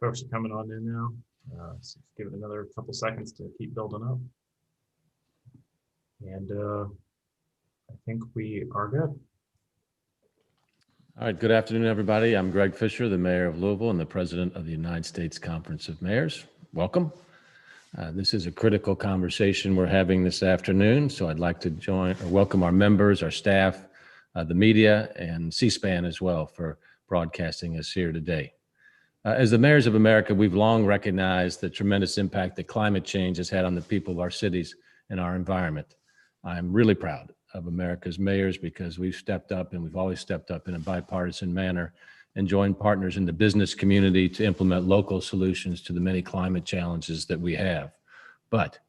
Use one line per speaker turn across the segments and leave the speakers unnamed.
Folks are coming on in now. So give it another couple seconds to keep building up. And I think we are good.
All right, good afternoon, everybody. I'm Greg Fisher, the mayor of Louisville and the president of the United States Conference of Mayors. Welcome. This is a critical conversation we're having this afternoon, so I'd like to welcome our members, our staff, the media, and C-SPAN as well for broadcasting us here today. As the mayors of America, we've long recognized the tremendous impact that climate change has had on the people of our cities and our environment. I'm really proud of America's mayors because we've stepped up, and we've always stepped up in a bipartisan manner and joined partners in the business community to implement local solutions to the many climate challenges that we have. But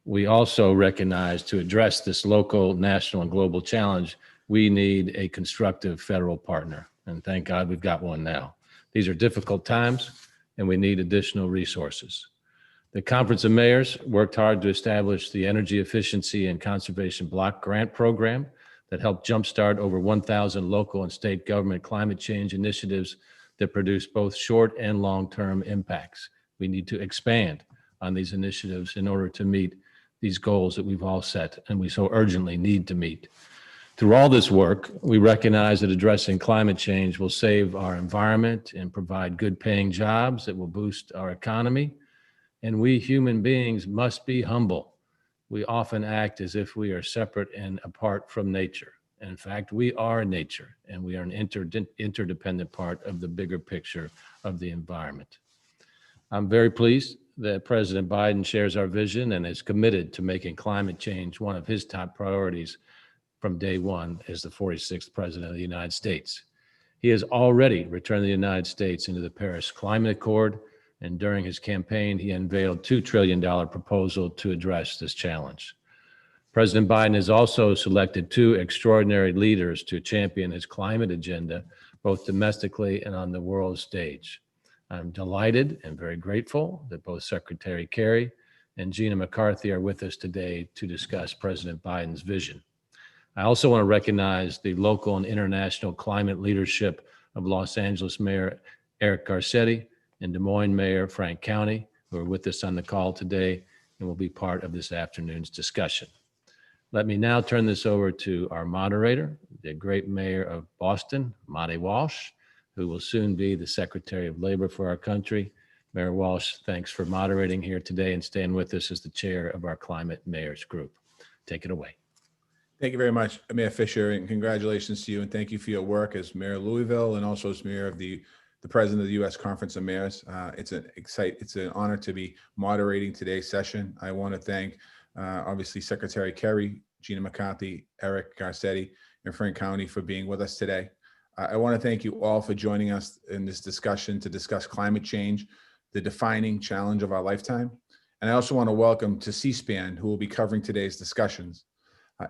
we also recognize to address this local, national, and global challenge, we need a constructive federal partner. And thank God we've got one now. These are difficult times, and we need additional resources. The Conference of Mayors worked hard to establish the Energy Efficiency and Conservation Block Grant Program that helped jumpstart over 1,000 local and state government climate change initiatives that produce both short and long-term impacts. We need to expand on these initiatives in order to meet these goals that we've all set and we so urgently need to meet. Through all this work, we recognize that addressing climate change will save our environment and provide good paying jobs that will boost our economy. And we human beings must be humble. We often act as if we are separate and apart from nature. And in fact, we are nature, and we are an interdependent part of the bigger picture of the environment. I'm very pleased that President Biden shares our vision and is committed to making climate change one of his top priorities from day one as the 46th president of the United States. He has already returned the United States into the Paris Climate Accord, and during his campaign, he unveiled $2 trillion proposal to address this challenge. President Biden has also selected two extraordinary leaders to champion his climate agenda, both domestically and on the world stage. I'm delighted and very grateful that both Secretary Kerry and Gina McCarthy are with us today to discuss President Biden's vision. I also want to recognize the local and international climate leadership of Los Angeles Mayor Eric Garcetti and Des Moines Mayor Frank Cownie, who are with us on the call today and will be part of this afternoon's discussion. Let me now turn this over to our moderator, the great mayor of Boston, Monty Walsh, who will soon be the Secretary of Labor for our country. Mayor Walsh, thanks for moderating here today and staying with us as the chair of our Climate Mayors Group. Take it away.
Thank you very much, Mayor Fisher, and congratulations to you, and thank you for your work as Mayor of Louisville and also as Mayor of the President of the U.S. Conference of Mayors. It's an honor to be moderating today's session. I want to thank, obviously, Secretary Kerry, Gina McCarthy, Eric Garcetti, and Frank Cownie for being with us today. I want to thank you all for joining us in this discussion to discuss climate change, the defining challenge of our lifetime. And I also want to welcome to C-SPAN, who will be covering today's discussions.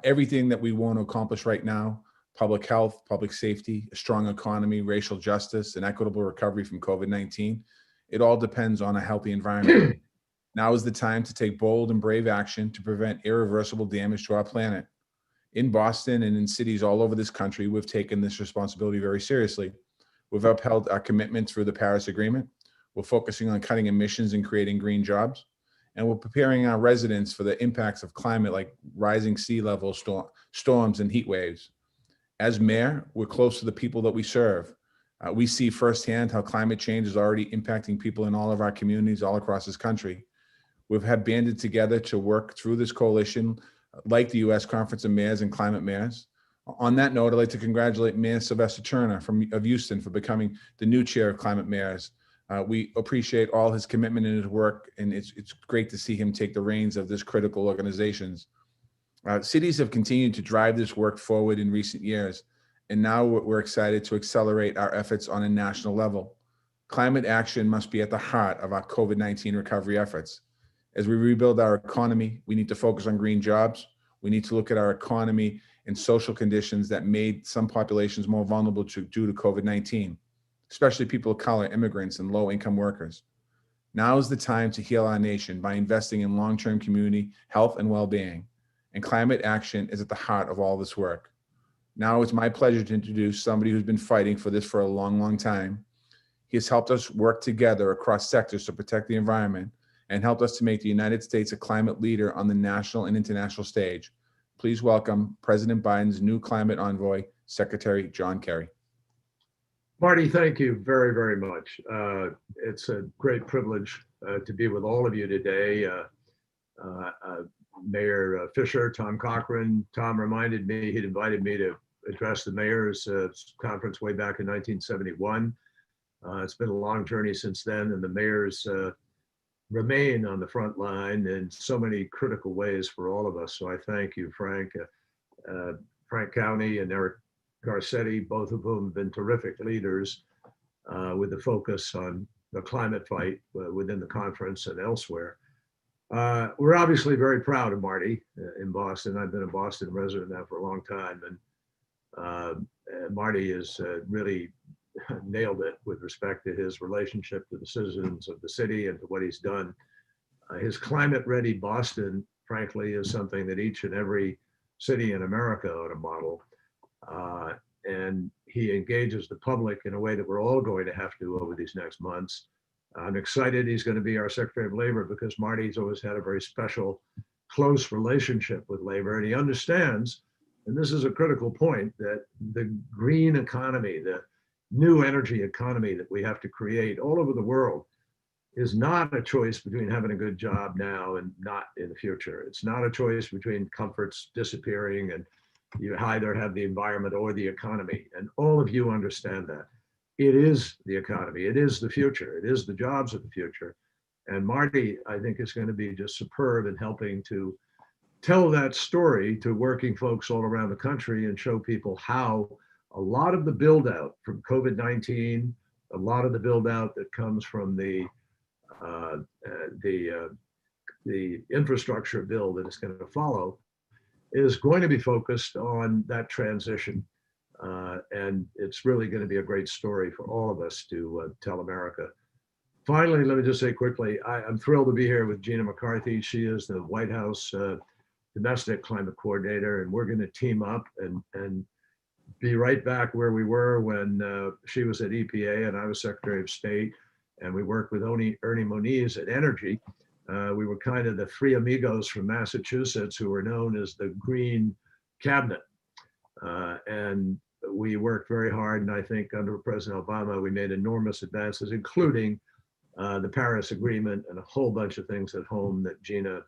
Everything that we want to accomplish right now, public health, public safety, a strong economy, racial justice, and equitable recovery from COVID-19, it all depends on a healthy environment. Now is the time to take bold and brave action to prevent irreversible damage to our planet. In Boston and in cities all over this country, we've taken this responsibility very seriously. We've upheld our commitment through the Paris Agreement. We're focusing on cutting emissions and creating green jobs. And we're preparing our residents for the impacts of climate like rising sea level, storms, and heat waves. As mayor, we're close to the people that we serve. We see firsthand how climate change is already impacting people in all of our communities all across this country. We've had banded together to work through this coalition like the U.S. Conference of Mayors and Climate Mayors. On that note, I'd like to congratulate Mayor Sylvester Turner of Houston for becoming the new chair of Climate Mayors. We appreciate all his commitment in his work, and it's great to see him take the reins of this critical organizations. Cities have continued to drive this work forward in recent years, and now we're excited to accelerate our efforts on a national level. Climate action must be at the heart of our COVID-19 recovery efforts. As we rebuild our economy, we need to focus on green jobs. We need to look at our economy and social conditions that made some populations more vulnerable due to COVID-19. Especially people of color, immigrants, and low-income workers. Now is the time to heal our nation by investing in long-term community health and well-being, and climate action is at the heart of all this work. Now it's my pleasure to introduce somebody who's been fighting for this for a long, long time. He has helped us work together across sectors to protect the environment and helped us to make the United States a climate leader on the national and international stage. Please welcome President Biden's new climate envoy, Secretary John Kerry.
Marty, thank you very, very much. It's a great privilege to be with all of you today. Mayor Fisher, Tom Cochran. Tom reminded me, he'd invited me to address the mayor's conference way back in 1971. It's been a long journey since then, and the mayors remain on the front line in so many critical ways for all of us. So I thank you, Frank Cownie and Eric Garcetti, both of whom have been terrific leaders with the focus on the climate fight within the conference and elsewhere. We're obviously very proud of Marty in Boston. I've been a Boston resident now for a long time, and Marty has really nailed it with respect to his relationship to the citizens of the city and to what he's done. His climate-ready Boston, frankly, is something that each and every city in America ought to model. And he engages the public in a way that we're all going to have to over these next months. I'm excited he's going to be our Secretary of Labor because Marty's always had a very special, close relationship with labor. And he understands, and this is a critical point, that the green economy, the new energy economy that we have to create all over the world is not a choice between having a good job now and not in the future. It's not a choice between comforts disappearing and you either have the environment or the economy. And all of you understand that. It is the economy. It is the future. It is the jobs of the future. And Marty, I think, is going to be just superb in helping to tell that story to working folks all around the country and show people how a lot of the build out from COVID-19, a lot of the build out that comes from the infrastructure bill that is going to follow is going to be focused on that transition. And it's really going to be a great story for all of us to tell America. Finally, let me just say quickly, I'm thrilled to be here with Gina McCarthy. She is the White House domestic climate coordinator, and we're going to team up and be right back where we were when she was at EPA and I was Secretary of State, and we worked with Ernie Moniz at Energy. We were kind of the three amigos from Massachusetts who were known as the Green Cabinet. And we worked very hard, and I think under President Obama, we made enormous advances, including the Paris Agreement and a whole bunch of things at home that Gina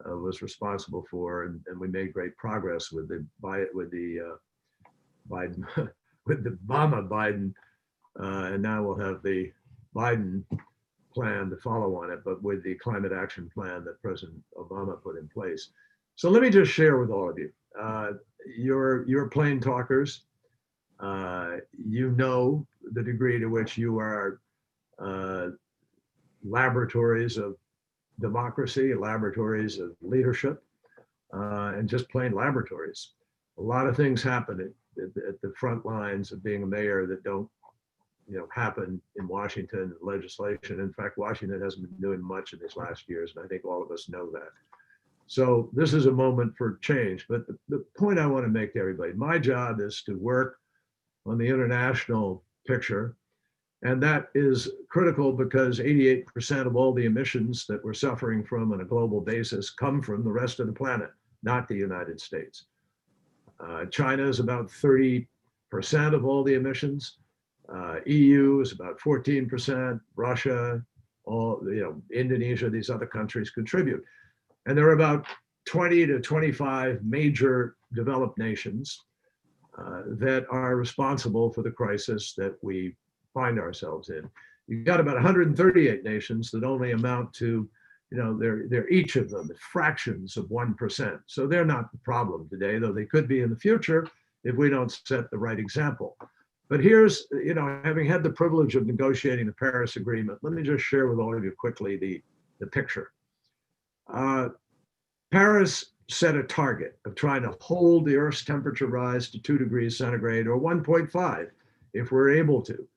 was responsible for, and we made great progress with the Biden, with the Obama-Biden, and now we'll have the Biden plan to follow on it, but with the climate action plan that President Obama put in place. So let me just share with all of you. You're plain talkers. You know the degree to which you are laboratories of democracy, laboratories of leadership, and just plain laboratories. A lot of things happen at the front lines of being a mayor that don't happen in Washington legislation. In fact, Washington hasn't been doing much in these last years, and I think all of us know that. So this is a moment for change. But the point I want to make to everybody, my job is to work on the international picture. And that is critical because 88% of all the emissions that we're suffering from on a global basis come from the rest of the planet, not the United States. China is about 30% of all the emissions. EU is about 14%, Russia, Indonesia, these other countries contribute. And there are about 20 to 25 major developed nations that are responsible for the crisis that we find ourselves in. You've got about 138 nations that only amount to, they're each of them fractions of 1%. So they're not the problem today, though they could be in the future if we don't set the right example. But here's, having had the privilege of negotiating the Paris Agreement, let me just share with all of you quickly the picture. Paris set a target of trying to hold the Earth's temperature rise to 2 degrees centigrade or 1.5 if we're able to.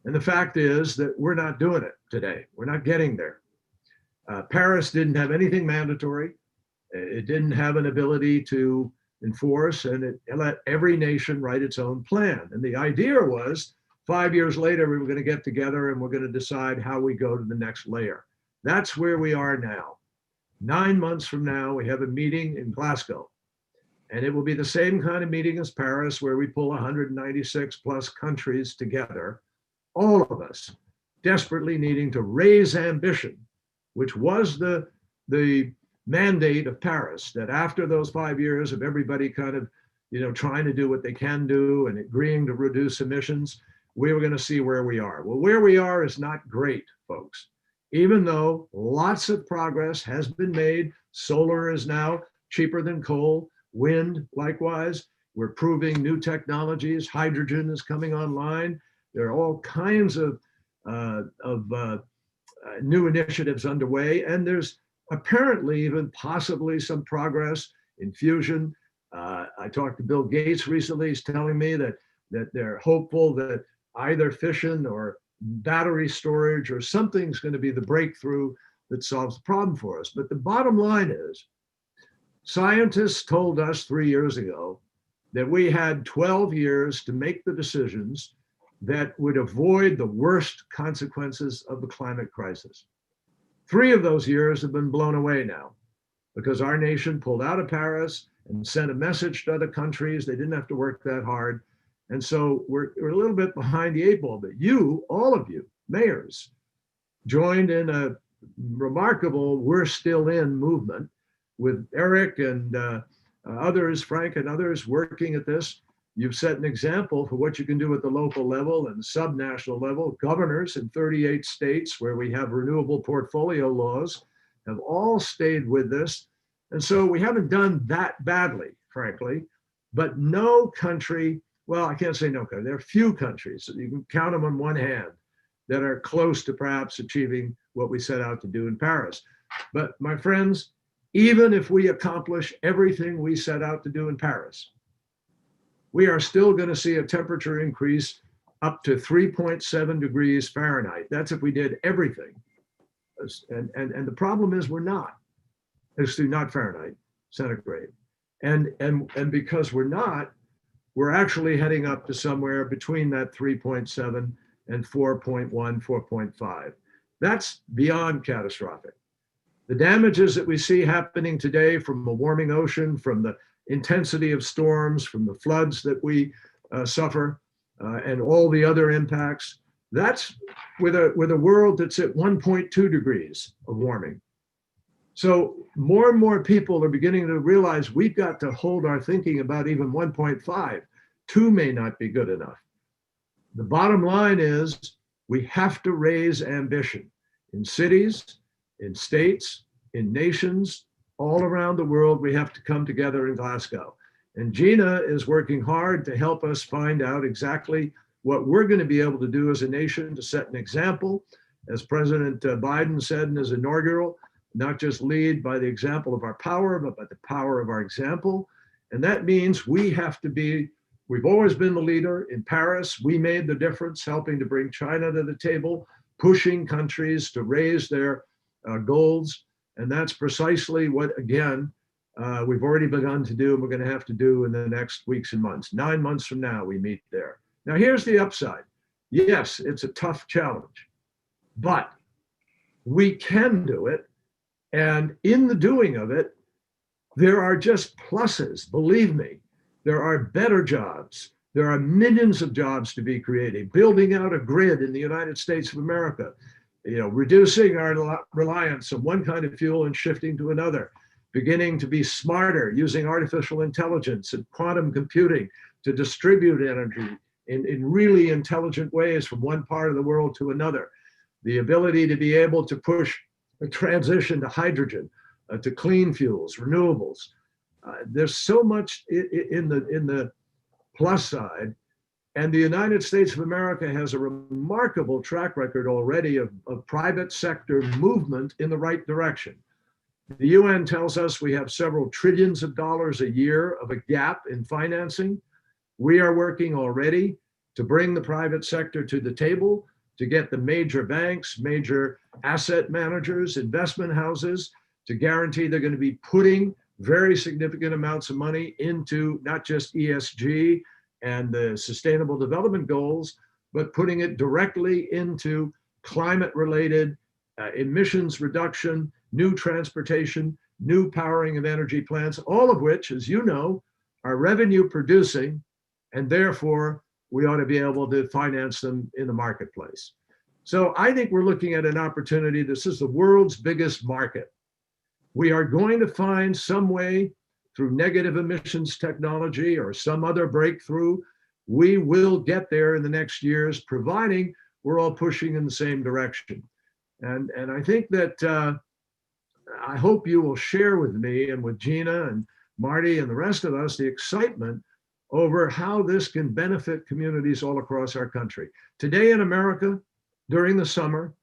And the fact is that we're not doing it today. We're not getting there. Paris didn't have anything mandatory. It didn't have an ability to enforce, and it let every nation write its own plan. And the idea was 5 years later, we were going to get together and we're going to decide how we go to the next layer. That's where we are now. 9 months from now, we have a meeting in Glasgow. And it will be the same kind of meeting as Paris, where we pull 196 plus countries together, all of us desperately needing to raise ambition, which was the mandate of Paris, that after those 5 years of everybody kind of, trying to do what they can do and agreeing to reduce emissions, we were going to see where we are. Well, where we are is not great, folks. Even though lots of progress has been made, solar is now cheaper than coal, wind likewise, we're proving new technologies, hydrogen is coming online. There are all kinds of new initiatives underway, and there's apparently even possibly some progress in fusion. I talked to Bill Gates recently. He's telling me that they're hopeful that either fission or battery storage or something's going to be the breakthrough that solves the problem for us. But the bottom line is, scientists told us 3 years ago that we had 12 years to make the decisions that would avoid the worst consequences of the climate crisis. 3 of those years have been blown away now because our nation pulled out of Paris and sent a message to other countries. They didn't have to work that hard. And so we're a little bit behind the 8 ball, but you, all of you, mayors, joined in a remarkable "we're still in" movement with Eric and others, Frank and others working at this. You've set an example for what you can do at the local level and subnational level. Governors in 38 states where we have renewable portfolio laws have all stayed with this. And so we haven't done that badly, frankly, but no country, well, I can't say no country, there are few countries, you can count them on one hand, that are close to perhaps achieving what we set out to do in Paris. But my friends, even if we accomplish everything we set out to do in Paris, we are still going to see a temperature increase up to 3.7 degrees Fahrenheit. That's if we did everything. And the problem is we're not. Excuse me, not Fahrenheit, centigrade. And because we're not, we're actually heading up to somewhere between that 3.7 and 4.1, 4.5. That's beyond catastrophic. The damages that we see happening today from a warming ocean, from the intensity of storms, from the floods that we suffer, and all the other impacts, that's with a world that's at 1.2 degrees of warming. So more and more people are beginning to realize we've got to hold our thinking about even 1.5. 2 may not be good enough. The bottom line is we have to raise ambition in cities, in states, in nations, all around the world. We have to come together in Glasgow. And Gina is working hard to help us find out exactly what we're going to be able to do as a nation to set an example. As President Biden said in his inaugural, not just lead by the example of our power, but by the power of our example. And that means we have to be, we've always been the leader. In Paris, we made the difference, helping to bring China to the table, pushing countries to raise their goals. And that's precisely what, again, we've already begun to do and we're going to have to do in the next weeks and months. 9 months from now, we meet there. Now, here's the upside. Yes, it's a tough challenge, but we can do it. And in the doing of it, there are just pluses, believe me. There are better jobs. There are millions of jobs to be created. Building out a grid in the United States of America, reducing our reliance on one kind of fuel and shifting to another, beginning to be smarter, using artificial intelligence and quantum computing to distribute energy in really intelligent ways from one part of the world to another. The ability to be able to push a transition to hydrogen, to clean fuels, renewables. There's so much in the plus side. And the United States of America has a remarkable track record already of private sector movement in the right direction. The UN tells us we have several trillions of dollars a year of a gap in financing. We are working already to bring the private sector to the table, to get the major banks, major asset managers, investment houses, to guarantee they're going to be putting very significant amounts of money into not just ESG and the Sustainable Development Goals, but putting it directly into climate-related emissions reduction, new transportation, new powering of energy plants, all of which, as you know, are revenue producing, and therefore we ought to be able to finance them in the marketplace. So I think we're looking at an opportunity. This is the world's biggest market. We are going to find some way through negative emissions technology or some other breakthrough. We will get there in the next years, providing we're all pushing in the same direction. And I think that I hope you will share with me and with Gina and Marty and the rest of us the excitement over how this can benefit communities all across our country. Today in America, during the summer,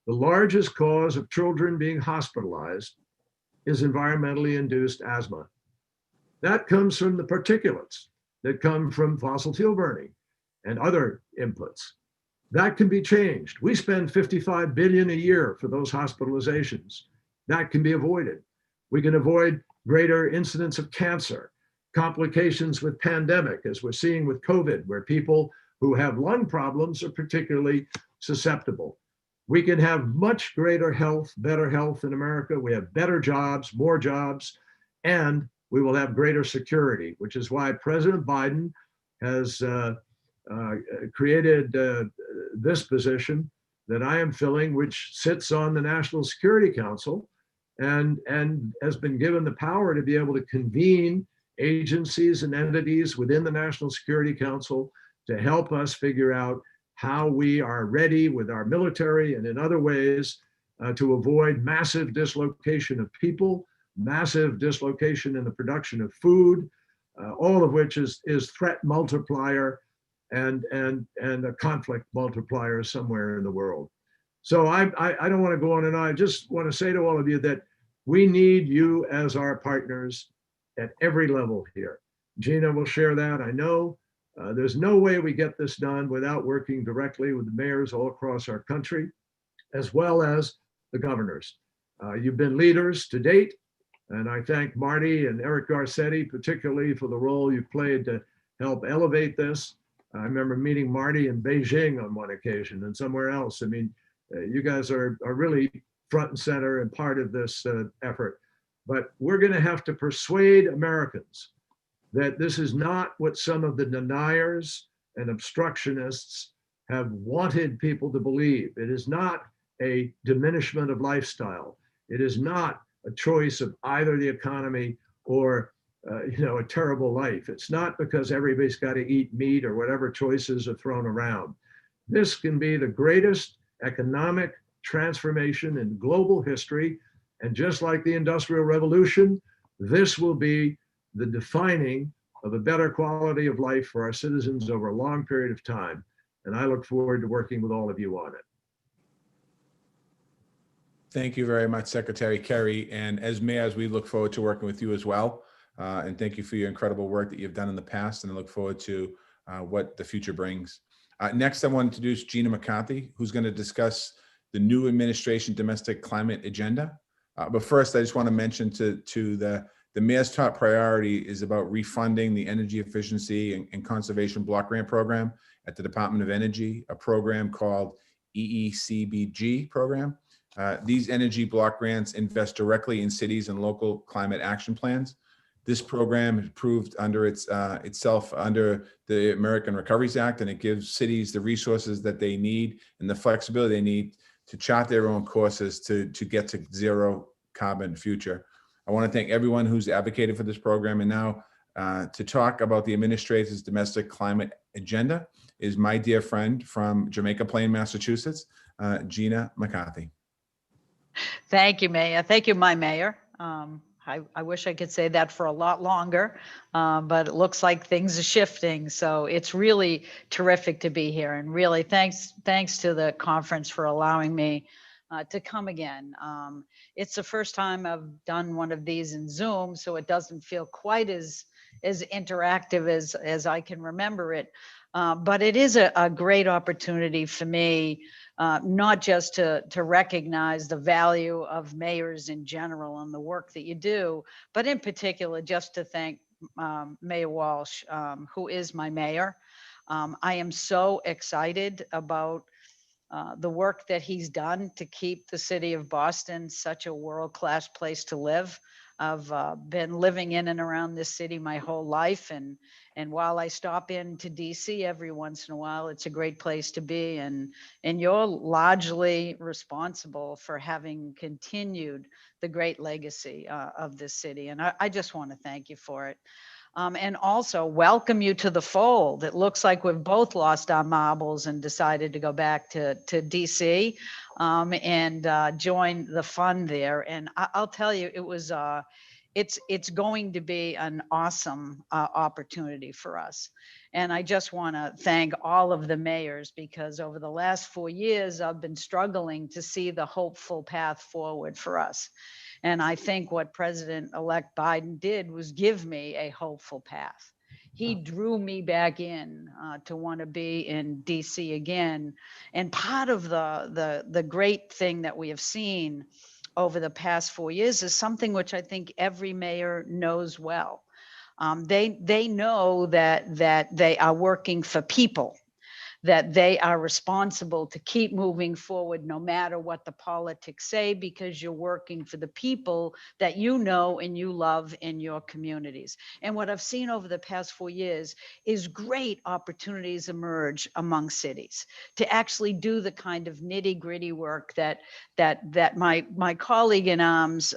the largest cause of children being hospitalized is environmentally induced asthma. That comes from the particulates that come from fossil fuel burning and other inputs. That can be changed. We spend $55 billion a year for those hospitalizations. That can be avoided. We can avoid greater incidence of cancer, complications with pandemic, as we're seeing with COVID, where people who have lung problems are particularly susceptible. We can have much greater health, better health in America. We have better jobs, more jobs, and we will have greater security, which is why President Biden has created this position that I am filling, which sits on the National Security Council and has been given the power to be able to convene agencies and entities within the National Security Council to help us figure out how we are ready with our military and in other ways to avoid massive dislocation of people, massive dislocation in the production of food, all of which is threat multiplier and a conflict multiplier somewhere in the world. So I don't want to go on and on. I just want to say to all of you that we need you as our partners at every level here. Gina will share that. I know there's no way we get this done without working directly with the mayors all across our country, as well as the governors. You've been leaders to date, and I thank Marty and Eric Garcetti particularly for the role you've played to help elevate this. I remember meeting Marty in Beijing on one occasion and somewhere else. I mean, you guys are really front and center and part of this effort. But we're going to have to persuade Americans that this is not what some of the deniers and obstructionists have wanted people to believe. It is not a diminishment of lifestyle. It is not a choice of either the economy or a terrible life. It's not because everybody's got to eat meat or whatever choices are thrown around. This can be the greatest economic transformation in global history. And just like the Industrial Revolution, this will be the defining of a better quality of life for our citizens over a long period of time. And I look forward to working with all of you on it.
Thank you very much, Secretary Kerry. And as mayors, we look forward to working with you as well. And thank you for your incredible work that you've done in the past. And I look forward to what the future brings. Next, I want to introduce Gina McCarthy, who's going to discuss the new administration domestic climate agenda. But first, I just want to mention to the mayor's top priority is about refunding the energy efficiency and conservation block grant program at the Department of Energy, a program called EECBG program. These energy block grants invest directly in cities and local climate action plans. This program is approved under itself under the American Recovery Act, and it gives cities the resources that they need and the flexibility they need to chart their own courses to get to zero carbon future. I want to thank everyone who's advocated for this program. And now to talk about the administration's domestic climate agenda is my dear friend from Jamaica Plain, Massachusetts, Gina McCarthy.
Thank you, Mayor. Thank you, my mayor. I wish I could say that for a lot longer, but it looks like things are shifting. So it's really terrific to be here. And really thanks to the conference for allowing me to come again. It's the first time I've done one of these in Zoom, so it doesn't feel quite as interactive as I can remember it. But it is a great opportunity for me, not just to recognize the value of mayors in general and the work that you do, but in particular, just to thank Mayor Walsh, who is my mayor. I am so excited about the work that he's done to keep the city of Boston such a world-class place to live. I've been living in and around this city my whole life, and while I stop into DC every once in a while, it's a great place to be. And you're largely responsible for having continued the great legacy of this city, and I just want to thank you for it. And also welcome you to the fold. It looks like we've both lost our marbles and decided to go back to DC and join the fun there. And I'll tell you, it was it's going to be an awesome opportunity for us. And I just want to thank all of the mayors, because over the last 4 years, I've been struggling to see the hopeful path forward for us. And I think what President-elect Biden did was give me a hopeful path. He drew me back in to want to be in DC again. And part of the great thing that we have seen over the past 4 years is something which I think every mayor knows well. They know that they are working for people, that they are responsible to keep moving forward no matter what the politics say, because you're working for the people that you know and you love in your communities. And what I've seen over the past 4 years is great opportunities emerge among cities to actually do the kind of nitty-gritty work that my colleague in arms,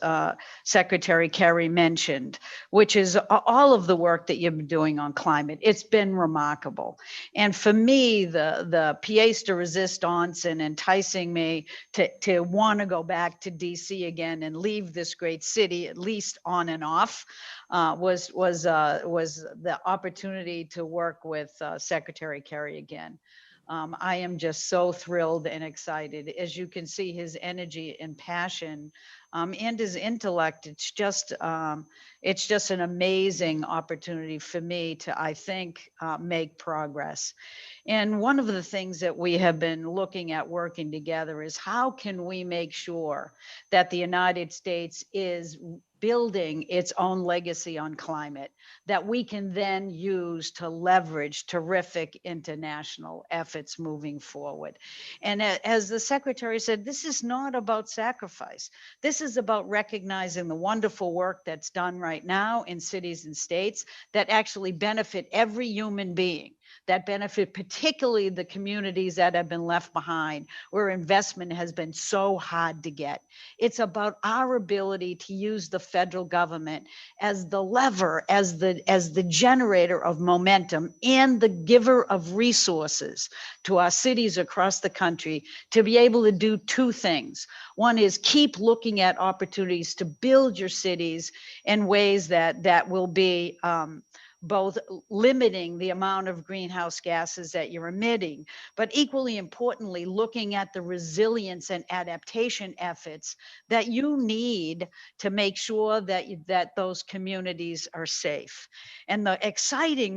Secretary Kerry, mentioned, which is all of the work that you've been doing on climate. It's been remarkable. And for me, the pièce de resistance and enticing me to want to go back to DC again and leave this great city, at least on and off, was the opportunity to work with Secretary Kerry again. I am just so thrilled and excited. As you can see, his energy and passion and his intellect, it's just an amazing opportunity for me to, I think, make progress. And one of the things that we have been looking at working together is how can we make sure that the United States is building its own legacy on climate that we can then use to leverage terrific international efforts moving forward. And as the Secretary said, this is not about sacrifice. This is about recognizing the wonderful work that's done right now in cities and states that actually benefit every human being, that benefit particularly the communities that have been left behind, where investment has been so hard to get. It's about our ability to use the federal government as the lever, as the generator of momentum and the giver of resources to our cities across the country to be able to do two things. One is keep looking at opportunities to build your cities in ways that will be both limiting the amount of greenhouse gases that you're emitting, but equally importantly, looking at the resilience and adaptation efforts that you need to make sure that those communities are safe. And the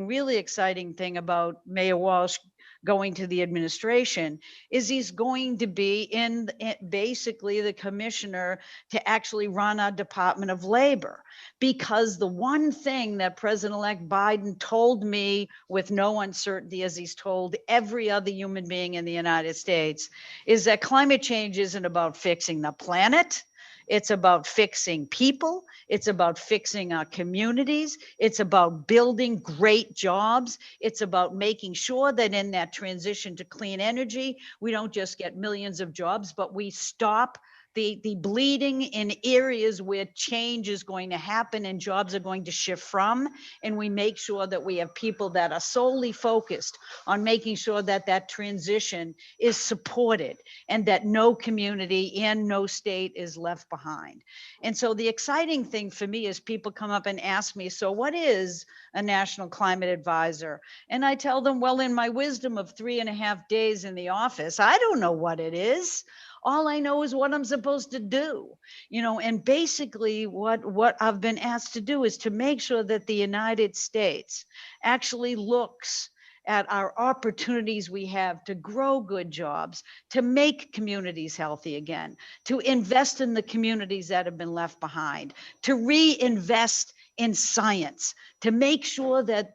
really exciting thing about Mayor Walsh going to the administration is he's going to be in basically the commissioner to actually run our Department of Labor. Because the one thing that President-elect Biden told me with no uncertainty, as he's told every other human being in the United States, is that climate change isn't about fixing the planet. It's about fixing people. It's about fixing our communities. It's about building great jobs. It's about making sure that in that transition to clean energy, we don't just get millions of jobs, but we stop the bleeding in areas where change is going to happen and jobs are going to shift from. And we make sure that we have people that are solely focused on making sure that that transition is supported and that no community and no state is left behind. And so the exciting thing for me is people come up and ask me, so what is a national climate advisor? And I tell them, well, in my wisdom of 3.5 days in the office, I don't know what it is. All I know is what I'm supposed to do, and basically what I've been asked to do is to make sure that the United States actually looks at our opportunities we have to grow good jobs, to make communities healthy again, to invest in the communities that have been left behind, to reinvest in science to make sure that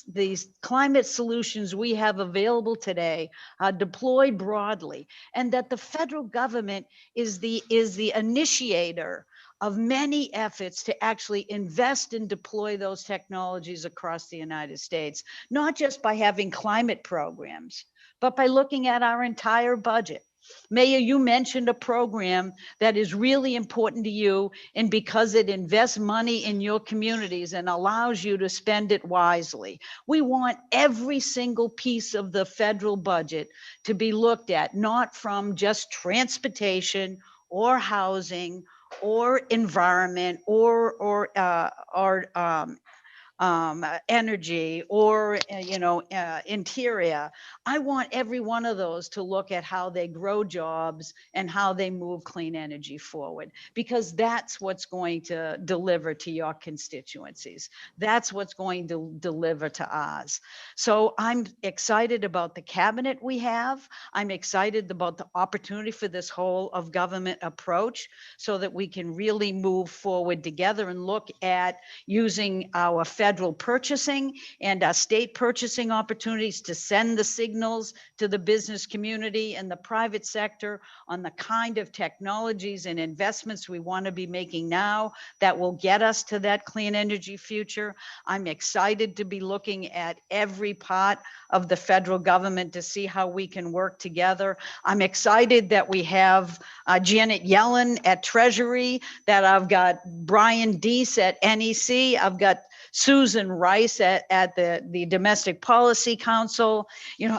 these climate solutions we have available today are deployed broadly, and that the federal government is the initiator of many efforts to actually invest and deploy those technologies across the United States, not just by having climate programs, but by looking at our entire budget. Mayor, you mentioned a program that is really important to you, and because it invests money in your communities and allows you to spend it wisely. We want every single piece of the federal budget to be looked at, not from just transportation or housing or environment or energy or interior. I want every one of those to look at how they grow jobs and how they move clean energy forward, because that's what's going to deliver to your constituencies. That's what's going to deliver to ours. So I'm excited about the cabinet we have. I'm excited about the opportunity for this whole of government approach so that we can really move forward together and look at using our federal purchasing and our state purchasing opportunities to send the signals to the business community and the private sector on the kind of technologies and investments we want to be making now that will get us to that clean energy future. I'm excited to be looking at every part of the federal government to see how we can work together. I'm excited that we have Janet Yellen at Treasury, that I've got Brian Deese at NEC, I've got Susan Rice at the Domestic Policy Council.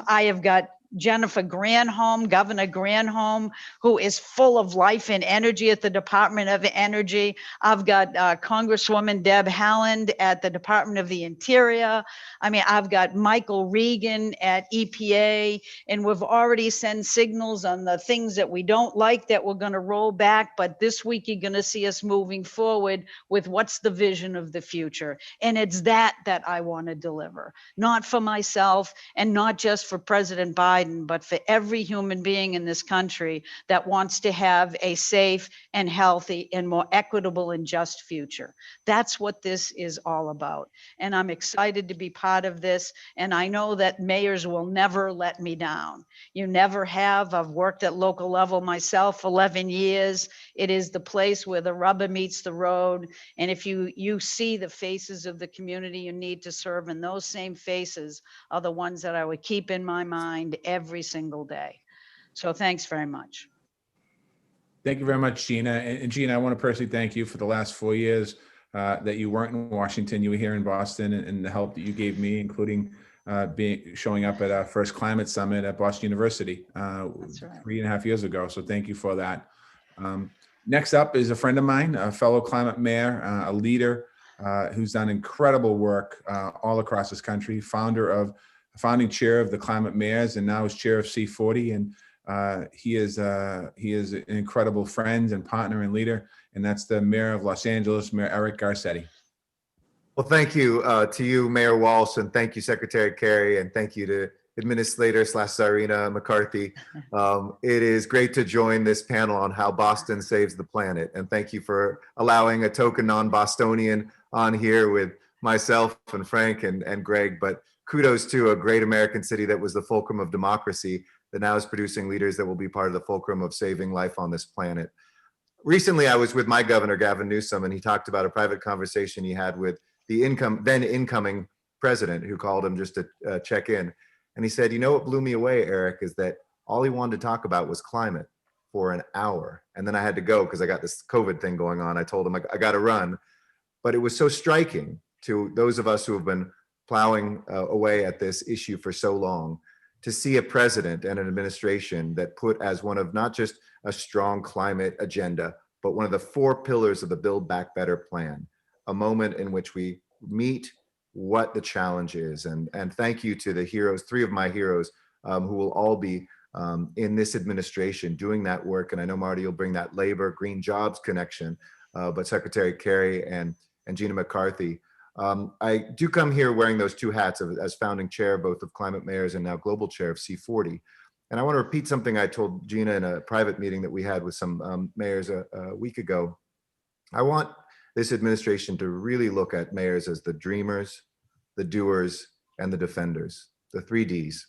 I have got Jennifer Granholm, Governor Granholm, who is full of life and energy at the Department of Energy. I've got Congresswoman Deb Haaland at the Department of the Interior. I've got Michael Regan at EPA, and we've already sent signals on the things that we don't like that we're going to roll back. But this week, you're going to see us moving forward with what's the vision of the future. And it's that I want to deliver, not for myself and not just for President Biden, but for every human being in this country that wants to have a safe and healthy and more equitable and just future. That's what this is all about. And I'm excited to be part of this. And I know that mayors will never let me down. You never have. I've worked at local level myself 11 years. It is the place where the rubber meets the road. And if you see the faces of the community you need to serve, and those same faces are the ones that I would keep in my mind every single day. So thanks very much.
Thank you very much, Gina. And Gina, I want to personally thank you for the last 4 years that you weren't in Washington. You were here in Boston, and the help that you gave me, including showing up at our first climate summit at Boston University
That's right.
3.5 years ago. So thank you for that. Next up is a friend of mine, a fellow climate mayor, a leader who's done incredible work all across this country, founding chair of the Climate Mayors, and now is chair of C40. And he is an incredible friend and partner and leader, and that's the mayor of Los Angeles, Mayor Eric Garcetti.
Well, thank you to you, Mayor Walsh, and thank you, Secretary Kerry, and thank you to Administrator Gina McCarthy. It is great to join this panel on how Boston saves the planet, and thank you for allowing a token non-Bostonian on here with myself and Frank and Greg. But kudos to a great American city that was the fulcrum of democracy that now is producing leaders that will be part of the fulcrum of saving life on this planet. Recently, I was with my governor, Gavin Newsom, and he talked about a private conversation he had with the then incoming president, who called him just to check in. And he said, what blew me away, Eric, is that all he wanted to talk about was climate for an hour. And then I had to go because I got this COVID thing going on. I told him I got to run. But it was so striking to those of us who have been plowing away at this issue for so long, to see a president and an administration that put as one of not just a strong climate agenda, but one of the 4 pillars of the Build Back Better plan, a moment in which we meet what the challenge is. And thank you to the heroes, 3 of my heroes, who will all be in this administration doing that work. And I know, Marty, you'll bring that labor, green jobs connection, but Secretary Kerry and Gina McCarthy. I do come here wearing those 2 hats as founding chair, both of Climate Mayors and now global chair of C40. And I want to repeat something I told Gina in a private meeting that we had with some mayors a week ago. I want this administration to really look at mayors as the dreamers, the doers, and the defenders, the 3 Ds.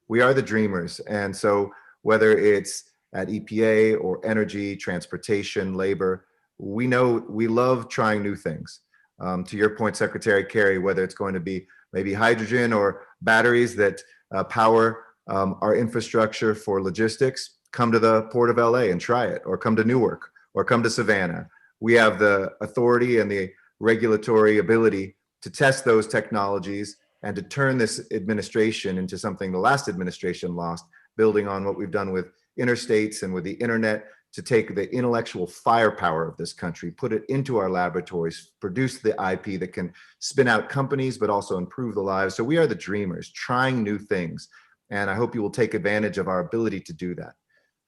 We are the dreamers. And so whether it's at EPA or energy, transportation, labor, we know we love trying new things. To your point, Secretary Kerry, whether it's going to be maybe hydrogen or batteries that power our infrastructure for logistics, come to the Port of LA and try it, or come to Newark, or come to Savannah. We have the authority and the regulatory ability to test those technologies and to turn this administration into something the last administration lost, building on what we've done with interstates and with the internet, to take the intellectual firepower of this country, put it into our laboratories, produce the IP that can spin out companies, but also improve the lives. So we are the dreamers, trying new things. And I hope you will take advantage of our ability to do that.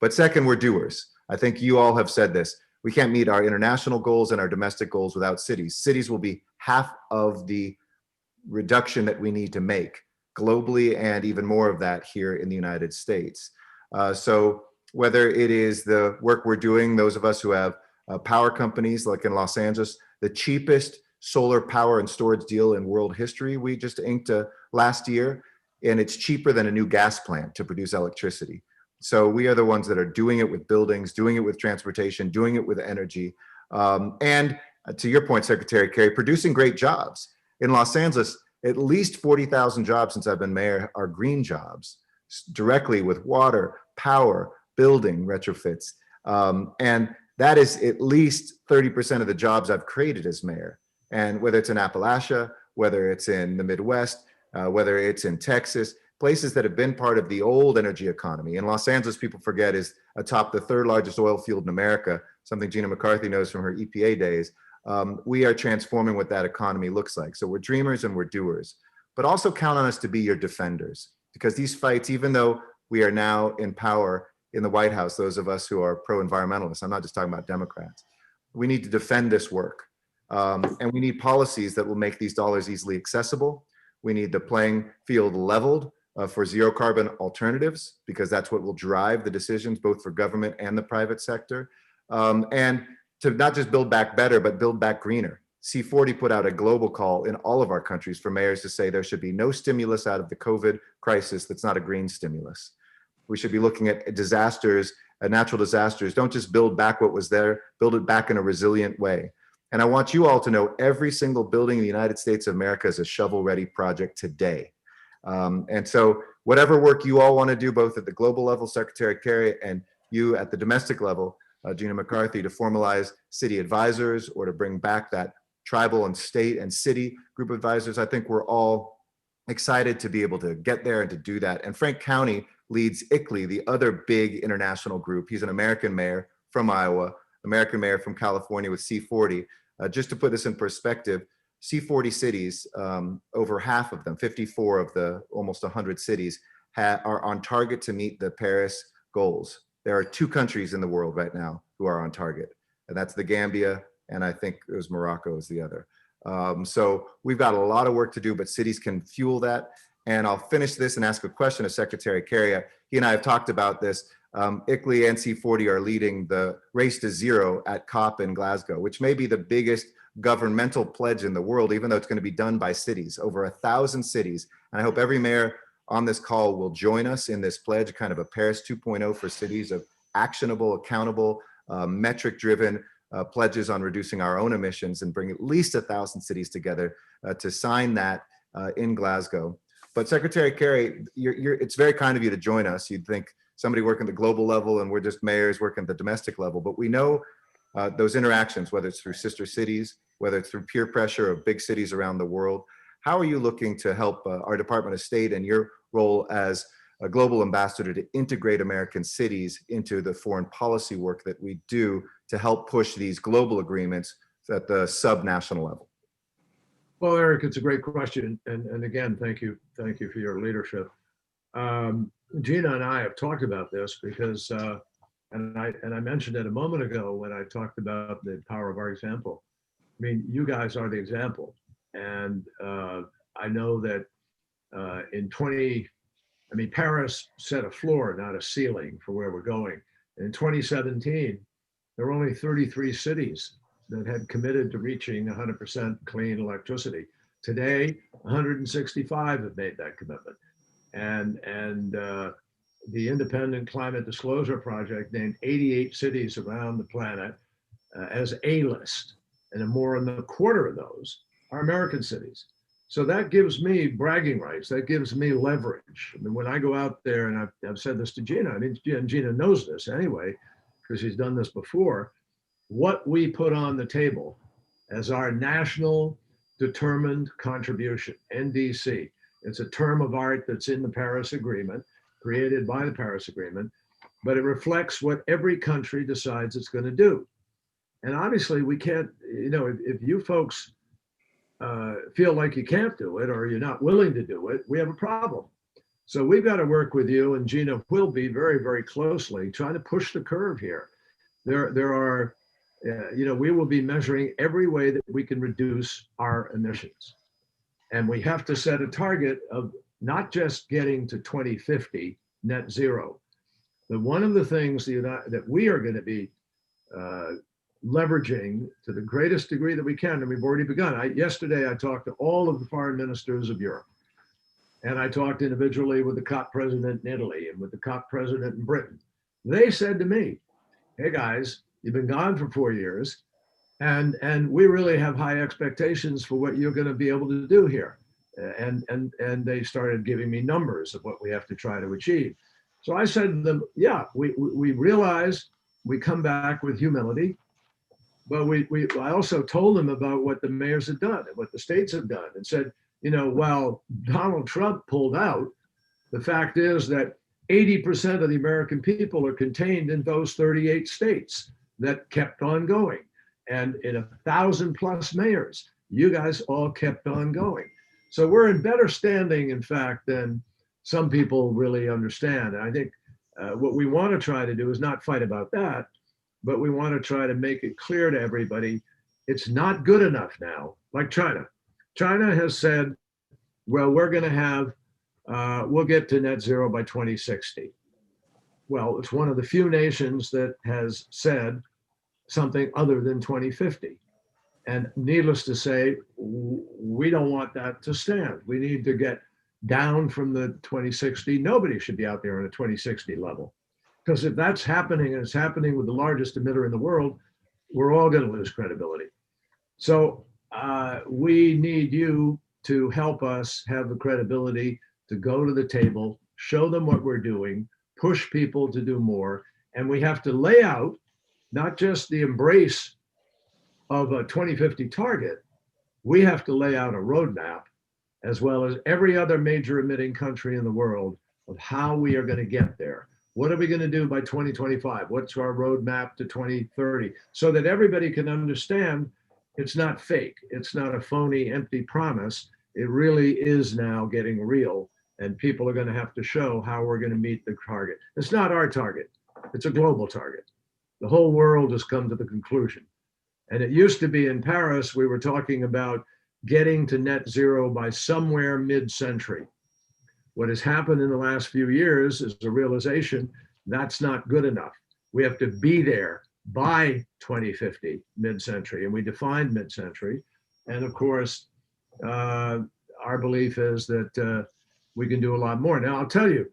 But second, we're doers. I think you all have said this. We can't meet our international goals and our domestic goals without cities. Cities will be half of the reduction that we need to make globally, and even more of that here in the United States. So whether it is the work we're doing, those of us who have power companies like in Los Angeles, the cheapest solar power and storage deal in world history, we just inked last year, and it's cheaper than a new gas plant to produce electricity. So we are the ones that are doing it with buildings, doing it with transportation, doing it with energy. And to your point, Secretary Kerry, producing great jobs. In Los Angeles, at least 40,000 jobs since I've been mayor are green jobs, directly with water, power, building retrofits. And that is at least 30% of the jobs I've created as mayor. And whether it's in Appalachia, whether it's in the Midwest, whether it's in Texas, places that have been part of the old energy economy. In Los Angeles, people forget, is atop the 3rd largest oil field in America, something Gina McCarthy knows from her EPA days. We are transforming what that economy looks like. So we're dreamers and we're doers, but also count on us to be your defenders, because these fights, even though we are now in power in the White House, those of us who are pro-environmentalists, I'm not just talking about Democrats, we need to defend this work. And we need policies that will make these dollars easily accessible. We need the playing field leveled for zero carbon alternatives, because that's what will drive the decisions both for government and the private sector. And to not just build back better, but build back greener. C40 put out a global call in all of our countries for mayors to say there should be no stimulus out of the COVID crisis that's not a green stimulus. We should be looking at disasters, natural disasters. Don't just build back what was there, build it back in a resilient way. And I want you all to know every single building in the United States of America is a shovel-ready project today. And so whatever work you all want to do, both at the global level, Secretary Kerry, and you at the domestic level, Gina McCarthy, to formalize city advisors or to bring back that tribal and state and city group advisors, I think we're all excited to be able to get there and to do that. And Frank Cownie leads ICLEI, the other big international group. He's an American mayor from Iowa, American mayor from California with C40. Just to put this in perspective, C40 cities, over half of them, 54 of the almost 100 cities, are on target to meet the Paris goals. There are 2 countries in the world right now who are on target, and that's the Gambia, and I think it was Morocco is the other. So we've got a lot of work to do, but cities can fuel that. And I'll finish this and ask a question of Secretary Kerry. He and I have talked about this. ICLEI and C40 are leading the Race to Zero at COP in Glasgow, which may be the biggest governmental pledge in the world, even though it's going to be done by cities, over 1,000 cities. And I hope every mayor on this call will join us in this pledge, kind of a Paris 2.0 for cities, of actionable, accountable, metric-driven pledges on reducing our own emissions, and bring at least 1,000 cities together to sign that in Glasgow. But Secretary Kerry, it's very kind of you to join us. You'd think somebody working at the global level and we're just mayors working at the domestic level, but we know those interactions, whether it's through sister cities, whether it's through peer pressure of big cities around the world. How are you looking to help our Department of State and your role as a global ambassador to integrate American cities into the foreign policy work that we do to help push these global agreements at the sub-national level?
Well, Eric, it's a great question. And again, thank you for your leadership. Gina and I have talked about this because, and I mentioned it a moment ago when I talked about the power of our example. I mean, you guys are the example. And I know that Paris set a floor, not a ceiling for where we're going. And in 2017, there were only 33 cities that had committed to reaching 100% clean electricity. Today, 165 have made that commitment. And the Independent Climate Disclosure Project named 88 cities around the planet as A-list, and more than a quarter of those are American cities. So that gives me bragging rights. That gives me leverage. I mean, when I go out there, and I've said this to Gina, I mean, Gina knows this anyway, because she's done this before, what we put on the table as our national determined contribution, NDC. It's a term of art that's in the Paris Agreement, created by the Paris Agreement, but it reflects what every country decides it's going to do. And obviously we can't, you know, if you folks feel like you can't do it or you're not willing to do it, we have a problem. So we've got to work with you, and Gina will be very, very closely trying to push the curve here. There are, you know, we will be measuring every way that we can reduce our emissions. And we have to set a target of not just getting to 2050 net zero. But one of the things that we are going to be leveraging to the greatest degree that we can, and we've already begun. Yesterday, I talked to all of the foreign ministers of Europe. And I talked individually with the COP president in Italy and with the COP president in Britain. They said to me, hey guys, you've been gone for 4 years, and we really have high expectations for what you're going to be able to do here. And they started giving me numbers of what we have to try to achieve. So I said to them, yeah, we realize we come back with humility, but I also told them about what the mayors had done and what the states have done, and said, you know, while Donald Trump pulled out, the fact is that 80% of the American people are contained in those 38 states that kept on going. And in 1,000+ mayors, you guys all kept on going. So we're in better standing, in fact, than some people really understand. And I think what we want to try to do is not fight about that, but we want to try to make it clear to everybody, it's not good enough now, like China. China has said, well, we're going to have, we'll get to net zero by 2060. Well, it's one of the few nations that has said something other than 2050. And needless to say, we don't want that to stand. We need to get down from the 2060. Nobody should be out there on a 2060 level. Because if that's happening, and it's happening with the largest emitter in the world, we're all going to lose credibility. So we need you to help us have the credibility to go to the table, show them what we're doing, push people to do more. And we have to lay out not just the embrace of a 2050 target, we have to lay out a roadmap, as well as every other major emitting country in the world, of how we are going to get there. What are we going to do by 2025? What's our roadmap to 2030? So that everybody can understand it's not fake. It's not a phony, empty promise. It really is now getting real, and people are going to have to show how we're going to meet the target. It's not our target. It's a global target. The whole world has come to the conclusion. And it used to be in Paris, we were talking about getting to net zero by somewhere mid-century. What has happened in the last few years is the realization that's not good enough. We have to be there by 2050, mid-century, and we defined mid-century. And of course, our belief is that we can do a lot more. Now, I'll tell you,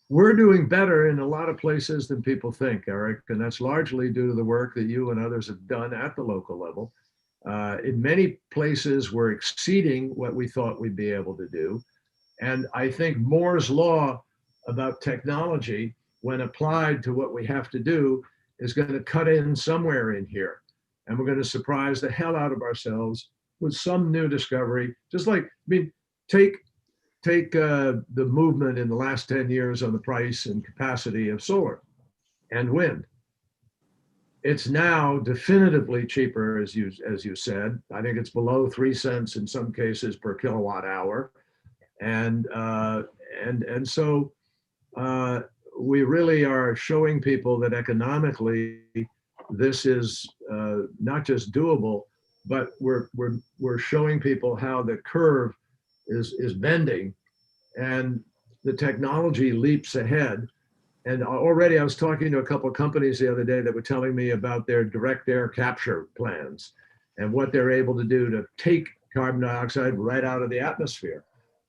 we're doing better in a lot of places than people think, Eric, and that's largely due to the work that you and others have done at the local level. In many places, we're exceeding what we thought we'd be able to do. And I think Moore's law about technology, when applied to what we have to do, is going to cut in somewhere in here. And we're going to surprise the hell out of ourselves with some new discovery. Just like, I mean, take the movement in the last 10 years on the price and capacity of solar and wind. It's now definitively cheaper, as you said. I think it's below 3 cents in some cases per kilowatt hour. And so we really are showing people that economically this is not just doable, but we're showing people how the curve is bending, and the technology leaps ahead. And already I was talking to a couple of companies the other day that were telling me about their direct air capture plans and what they're able to do to take carbon dioxide right out of the atmosphere.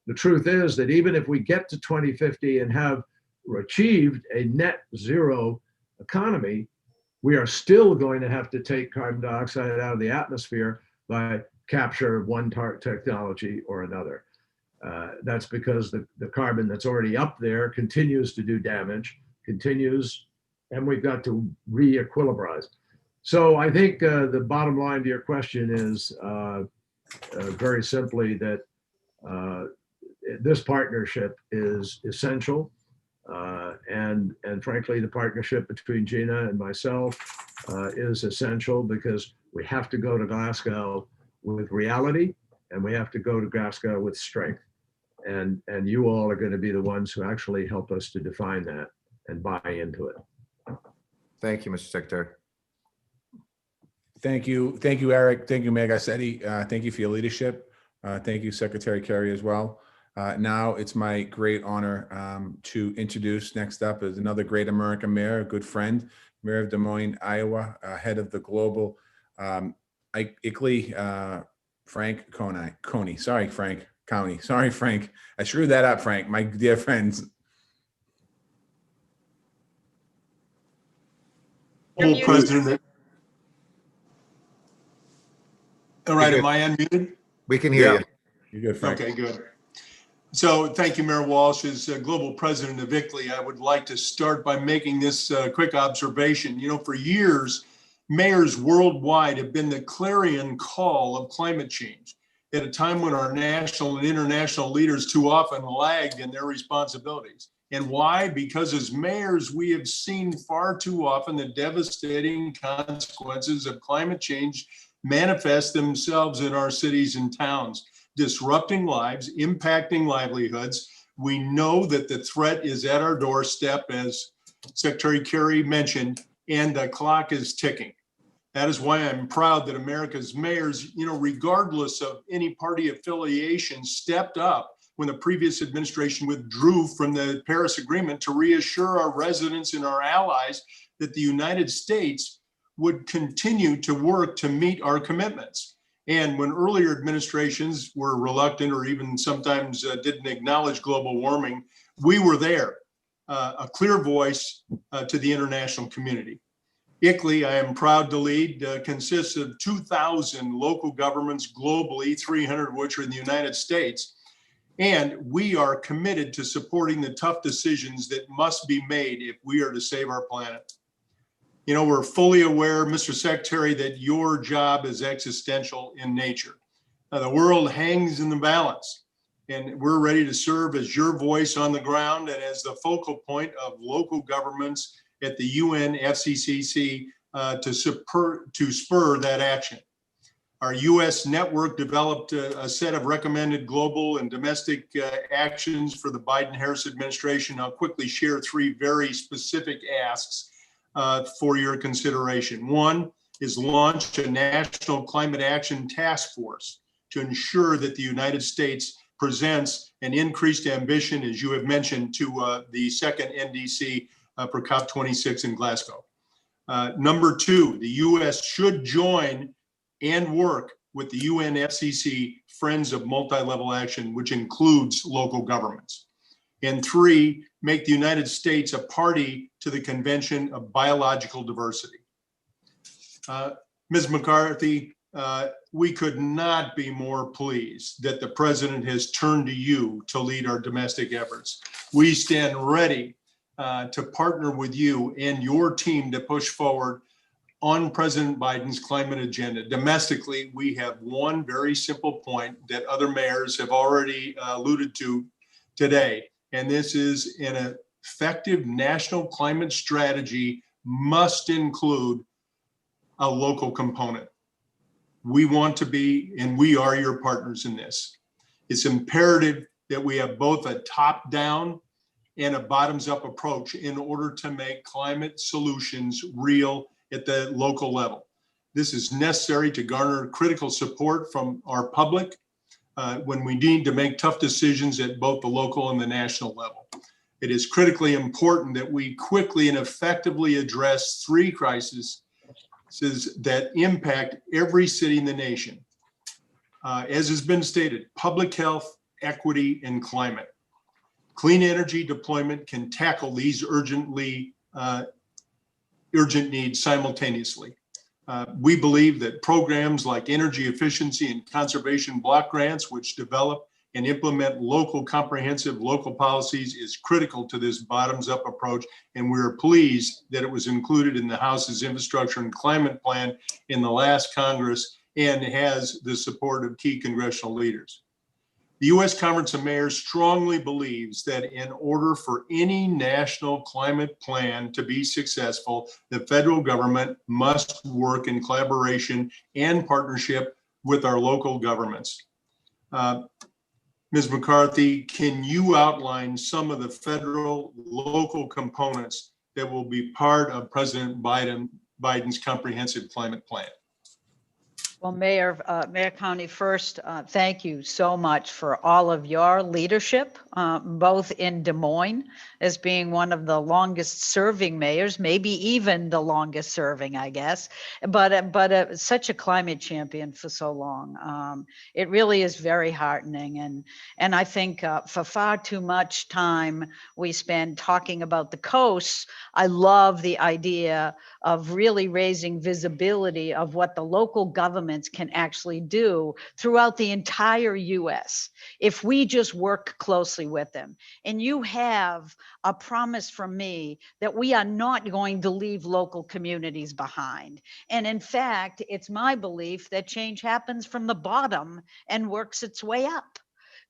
The truth is that even if we get to 2050 and have achieved a net zero economy, we are still going to have to take carbon dioxide out of the atmosphere by capture of one technology or another. That's because the carbon that's already up there continues to do damage, and we've got to re-equilibrize. So I think the bottom line to your question is very simply that this partnership is essential. And frankly, the partnership between Gina and myself is essential because we have to go to Glasgow with reality, and we have to go to Glasgow with strength. And you all are going to be the ones who actually help us to define that and buy into it.
Thank you, Mr. Secretary.
Thank you, Eric. Thank you, Mayor Garcetti. Thank you for your leadership. Thank you, Secretary Kerry, as well. Now it's my great honor to introduce, next up is another great American mayor, a good friend, Mayor of Des Moines, Iowa, head of the global ICLEI, Frank Cownie. Sorry, Frank Cownie. Sorry, Frank. I screwed that up, Frank, my dear friends.
Global President. All right,
You're
am I unmuted?
We can hear you.
You're good, Frank.
Okay, good. So thank you, Mayor Walsh. As Global President of ICLEI, I would like to start by making this quick observation. You know, for years, mayors worldwide have been the clarion call of climate change at a time when our national and international leaders too often lagged in their responsibilities. And why? Because as mayors, we have seen far too often the devastating consequences of climate change manifest themselves in our cities and towns, disrupting lives, impacting livelihoods. We know that the threat is at our doorstep, as Secretary Kerry mentioned, and the clock is ticking. That is why I'm proud that America's mayors, you know, regardless of any party affiliation, stepped up when the previous administration withdrew from the Paris Agreement to reassure our residents and our allies that the United States would continue to work to meet our commitments. And when earlier administrations were reluctant or even sometimes didn't acknowledge global warming, we were there, a clear voice to the international community. ICLEI, I am proud to lead, consists of 2,000 local governments globally, 300 of which are in the United States. And we are committed to supporting the tough decisions that must be made if we are to save our planet. You know, we're fully aware, Mr. Secretary, that your job is existential in nature. The world hangs in the balance, and we're ready to serve as your voice on the ground and as the focal point of local governments at the UN FCCC to spur that action. Our US network developed a set of recommended global and domestic actions for the Biden-Harris administration. I'll quickly share three very specific asks for your consideration. One is launch a national climate action task force to ensure that the United States presents an increased ambition, as you have mentioned, to the second NDC for COP26 in Glasgow. Number two, the US should join and work with the UNFCCC Friends of Multi-Level Action, which includes local governments. And three, make the United States a party to the Convention of Biological Diversity. Ms. McCarthy, we could not be more pleased that the President has turned to you to lead our domestic efforts. We stand ready to partner with you and your team to push forward on President Biden's climate agenda. Domestically, we have one very simple point that other mayors have already alluded to today, and this is an effective national climate strategy must include a local component. We want to be, and we are your partners in this. It's imperative that we have both a top-down and a bottoms-up approach in order to make climate solutions real at the local level. This is necessary to garner critical support from our public when we need to make tough decisions at both the local and the national level. It is critically important that we quickly and effectively address three crises that impact every city in the nation. As has been stated, public health, equity, and climate. Clean energy deployment can tackle these urgent needs simultaneously. We believe that programs like energy efficiency and conservation block grants, which develop and implement comprehensive local policies, is critical to this bottoms-up approach. And we're pleased that it was included in the House's Infrastructure and Climate Plan in the last Congress and has the support of key congressional leaders. The U.S. Conference of Mayors strongly believes that in order for any national climate plan to be successful, the federal government must work in collaboration and partnership with our local governments. Ms. McCarthy, can you outline some of the federal local components that will be part of President Biden's comprehensive climate plan?
Well, Mayor Cownie, first, thank you so much for all of your leadership, both in Des Moines as being one of the longest serving mayors, maybe even the longest serving, I guess, but such a climate champion for so long. It really is very heartening. And I think for far too much time we spend talking about the coasts, I love the idea of really raising visibility of what the local governments can actually do throughout the entire US if we just work closely with them. And you have a promise from me that we are not going to leave local communities behind. And in fact, it's my belief that change happens from the bottom and works its way up.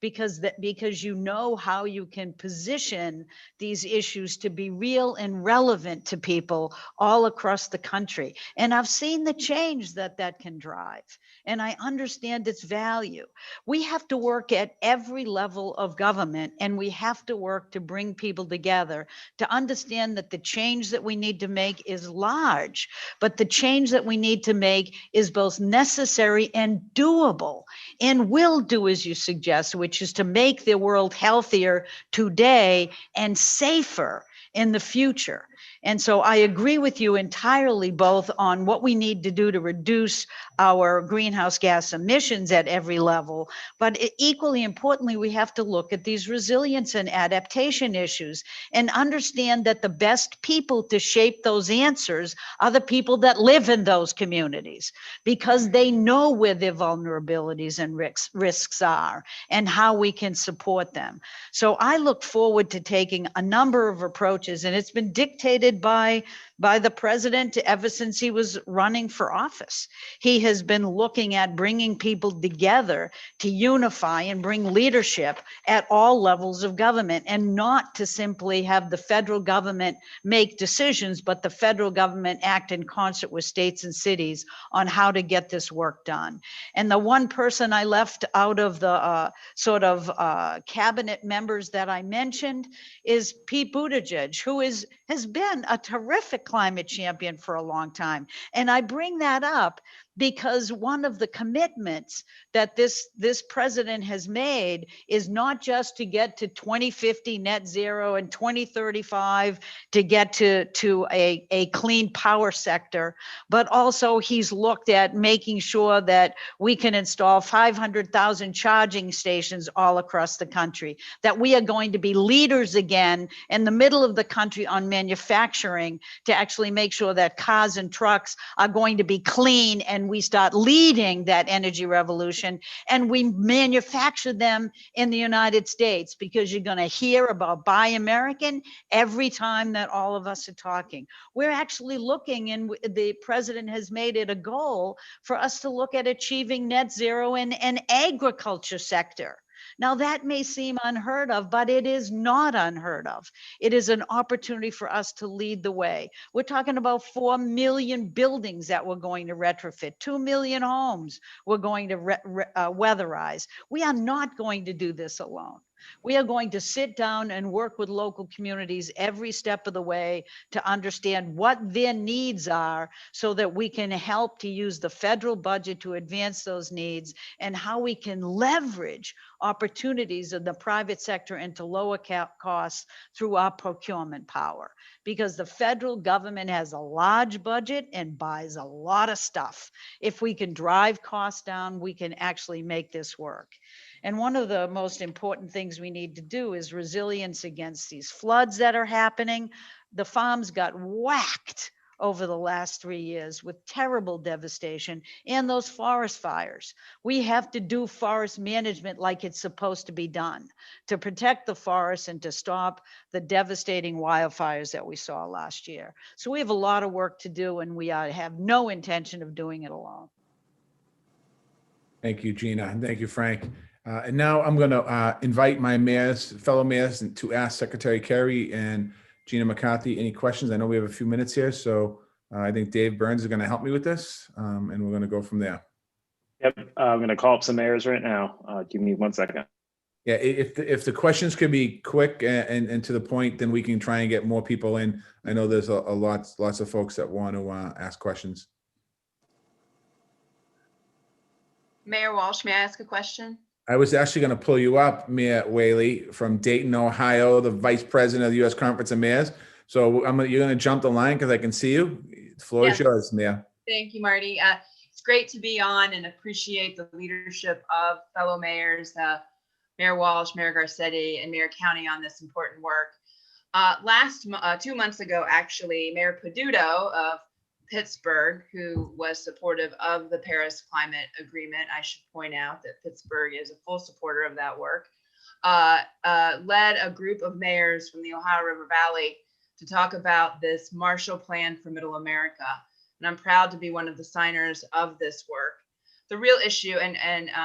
Because you know how you can position these issues to be real and relevant to people all across the country. And I've seen the change that can drive, and I understand its value. We have to work at every level of government, and we have to work to bring people together to understand that the change that we need to make is large, but the change that we need to make is both necessary and doable, and will do as you suggest, which is to make the world healthier today and safer in the future. And so I agree with you entirely, both on what we need to do to reduce our greenhouse gas emissions at every level, but equally importantly, we have to look at these resilience and adaptation issues and understand that the best people to shape those answers are the people that live in those communities, because they know where their vulnerabilities and risks are and how we can support them. So I look forward to taking a number of approaches, and it's been dictated by the president ever since he was running for office. He has been looking at bringing people together to unify and bring leadership at all levels of government, and not to simply have the federal government make decisions, but the federal government act in concert with states and cities on how to get this work done. And the one person I left out of the cabinet members that I mentioned is Pete Buttigieg, who has been a terrific climate champion for a long time. And I bring that up because one of the commitments that this president has made is not just to get to 2050 net zero and 2035 to get to a clean power sector, but also he's looked at making sure that we can install 500,000 charging stations all across the country, that we are going to be leaders again in the middle of the country on manufacturing to actually make sure that cars and trucks are going to be clean, and we start leading that energy revolution, and we manufacture them in the United States, because you're going to hear about Buy American every time that all of us are talking. We're actually looking, and the president has made it a goal for us to look at achieving net zero in an agriculture sector. Now, that may seem unheard of, but it is not unheard of. It is an opportunity for us to lead the way. We're talking about 4 million buildings that we're going to retrofit, 2 million homes we're going to weatherize. We are not going to do this alone. We are going to sit down and work with local communities every step of the way to understand what their needs are so that we can help to use the federal budget to advance those needs, and how we can leverage opportunities in the private sector and to lower costs through our procurement power. Because the federal government has a large budget and buys a lot of stuff. If we can drive costs down, we can actually make this work. And one of the most important things we need to do is resilience against these floods that are happening. The farms got whacked over the last 3 years with terrible devastation, and those forest fires. We have to do forest management like it's supposed to be done to protect the forests and to stop the devastating wildfires that we saw last year. So we have a lot of work to do, and we have no intention of doing it alone.
Thank you, Gina, and thank you, Frank. And now I'm going to invite my fellow mayors to ask Secretary Kerry and Gina McCarthy any questions. I know we have a few minutes here, so I think Dave Burns is going to help me with this, and we're going to go from there.
Yep, I'm going to call up some mayors right now. Give me 1 second.
Yeah, if the questions could be quick and to the point, then we can try and get more people in. I know there's lots of folks that want to ask questions.
Mayor Walsh, may I ask a question?
I was actually going to pull you up, Mayor Whaley, from Dayton, Ohio, the Vice President of the U.S. Conference of Mayors. So you're going to jump the line because I can see you. The floor is yours, Mayor.
Thank you, Marty. It's great to be on and appreciate the leadership of fellow mayors, Mayor Walsh, Mayor Garcetti, and Mayor Cownie on this important work. 2 months ago, actually, Mayor Peduto of Pittsburgh, who was supportive of the Paris Climate Agreement. I should point out that Pittsburgh is a full supporter of that work, led a group of mayors from the Ohio River Valley to talk about this Marshall Plan for Middle America. And I'm proud to be one of the signers of this work. The real issue, and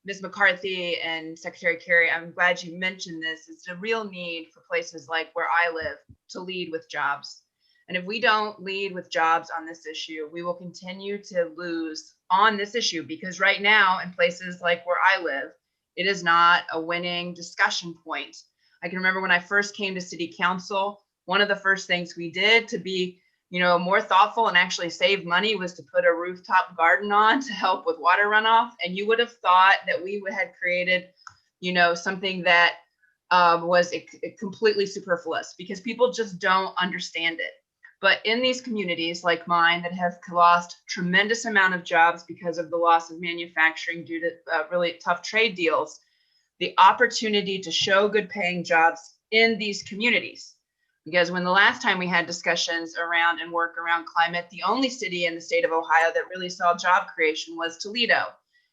Ms. McCarthy and Secretary Kerry, I'm glad you mentioned this, is the real need for places like where I live to lead with jobs. And if we don't lead with jobs on this issue, we will continue to lose on this issue, because right now in places like where I live, it is not a winning discussion point. I can remember when I first came to city council, one of the first things we did to be, more thoughtful and actually save money was to put a rooftop garden on to help with water runoff. And you would have thought that we had created, something that was completely superfluous, because people just don't understand it. But in these communities like mine that have lost tremendous amount of jobs because of the loss of manufacturing due to really tough trade deals, the opportunity to show good paying jobs in these communities. Because when the last time we had discussions around and work around climate, the only city in the state of Ohio that really saw job creation was Toledo.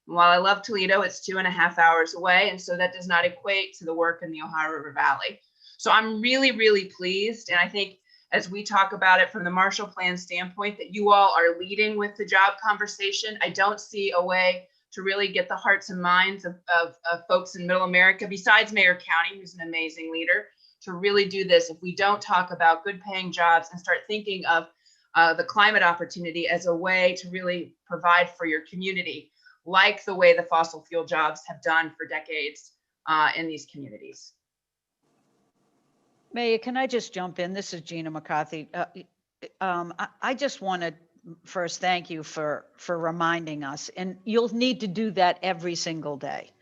And while I love Toledo, it's 2.5 hours away. And so that does not equate to the work in the Ohio River Valley. So I'm really, really pleased. And I think as we talk about it from the Marshall Plan standpoint, that you all are leading with the job conversation. I don't see a way to really get the hearts and minds of folks in Middle America, besides Mayor Cownie, who's an amazing leader, to really do this. If we don't talk about good paying jobs and start thinking of the climate opportunity as a way to really provide for your community, like the way the fossil fuel jobs have done for decades in these communities.
Mayor, can I just jump in? This is Gina McCarthy. I just want to first thank you for reminding us, and you'll need to do that every single day.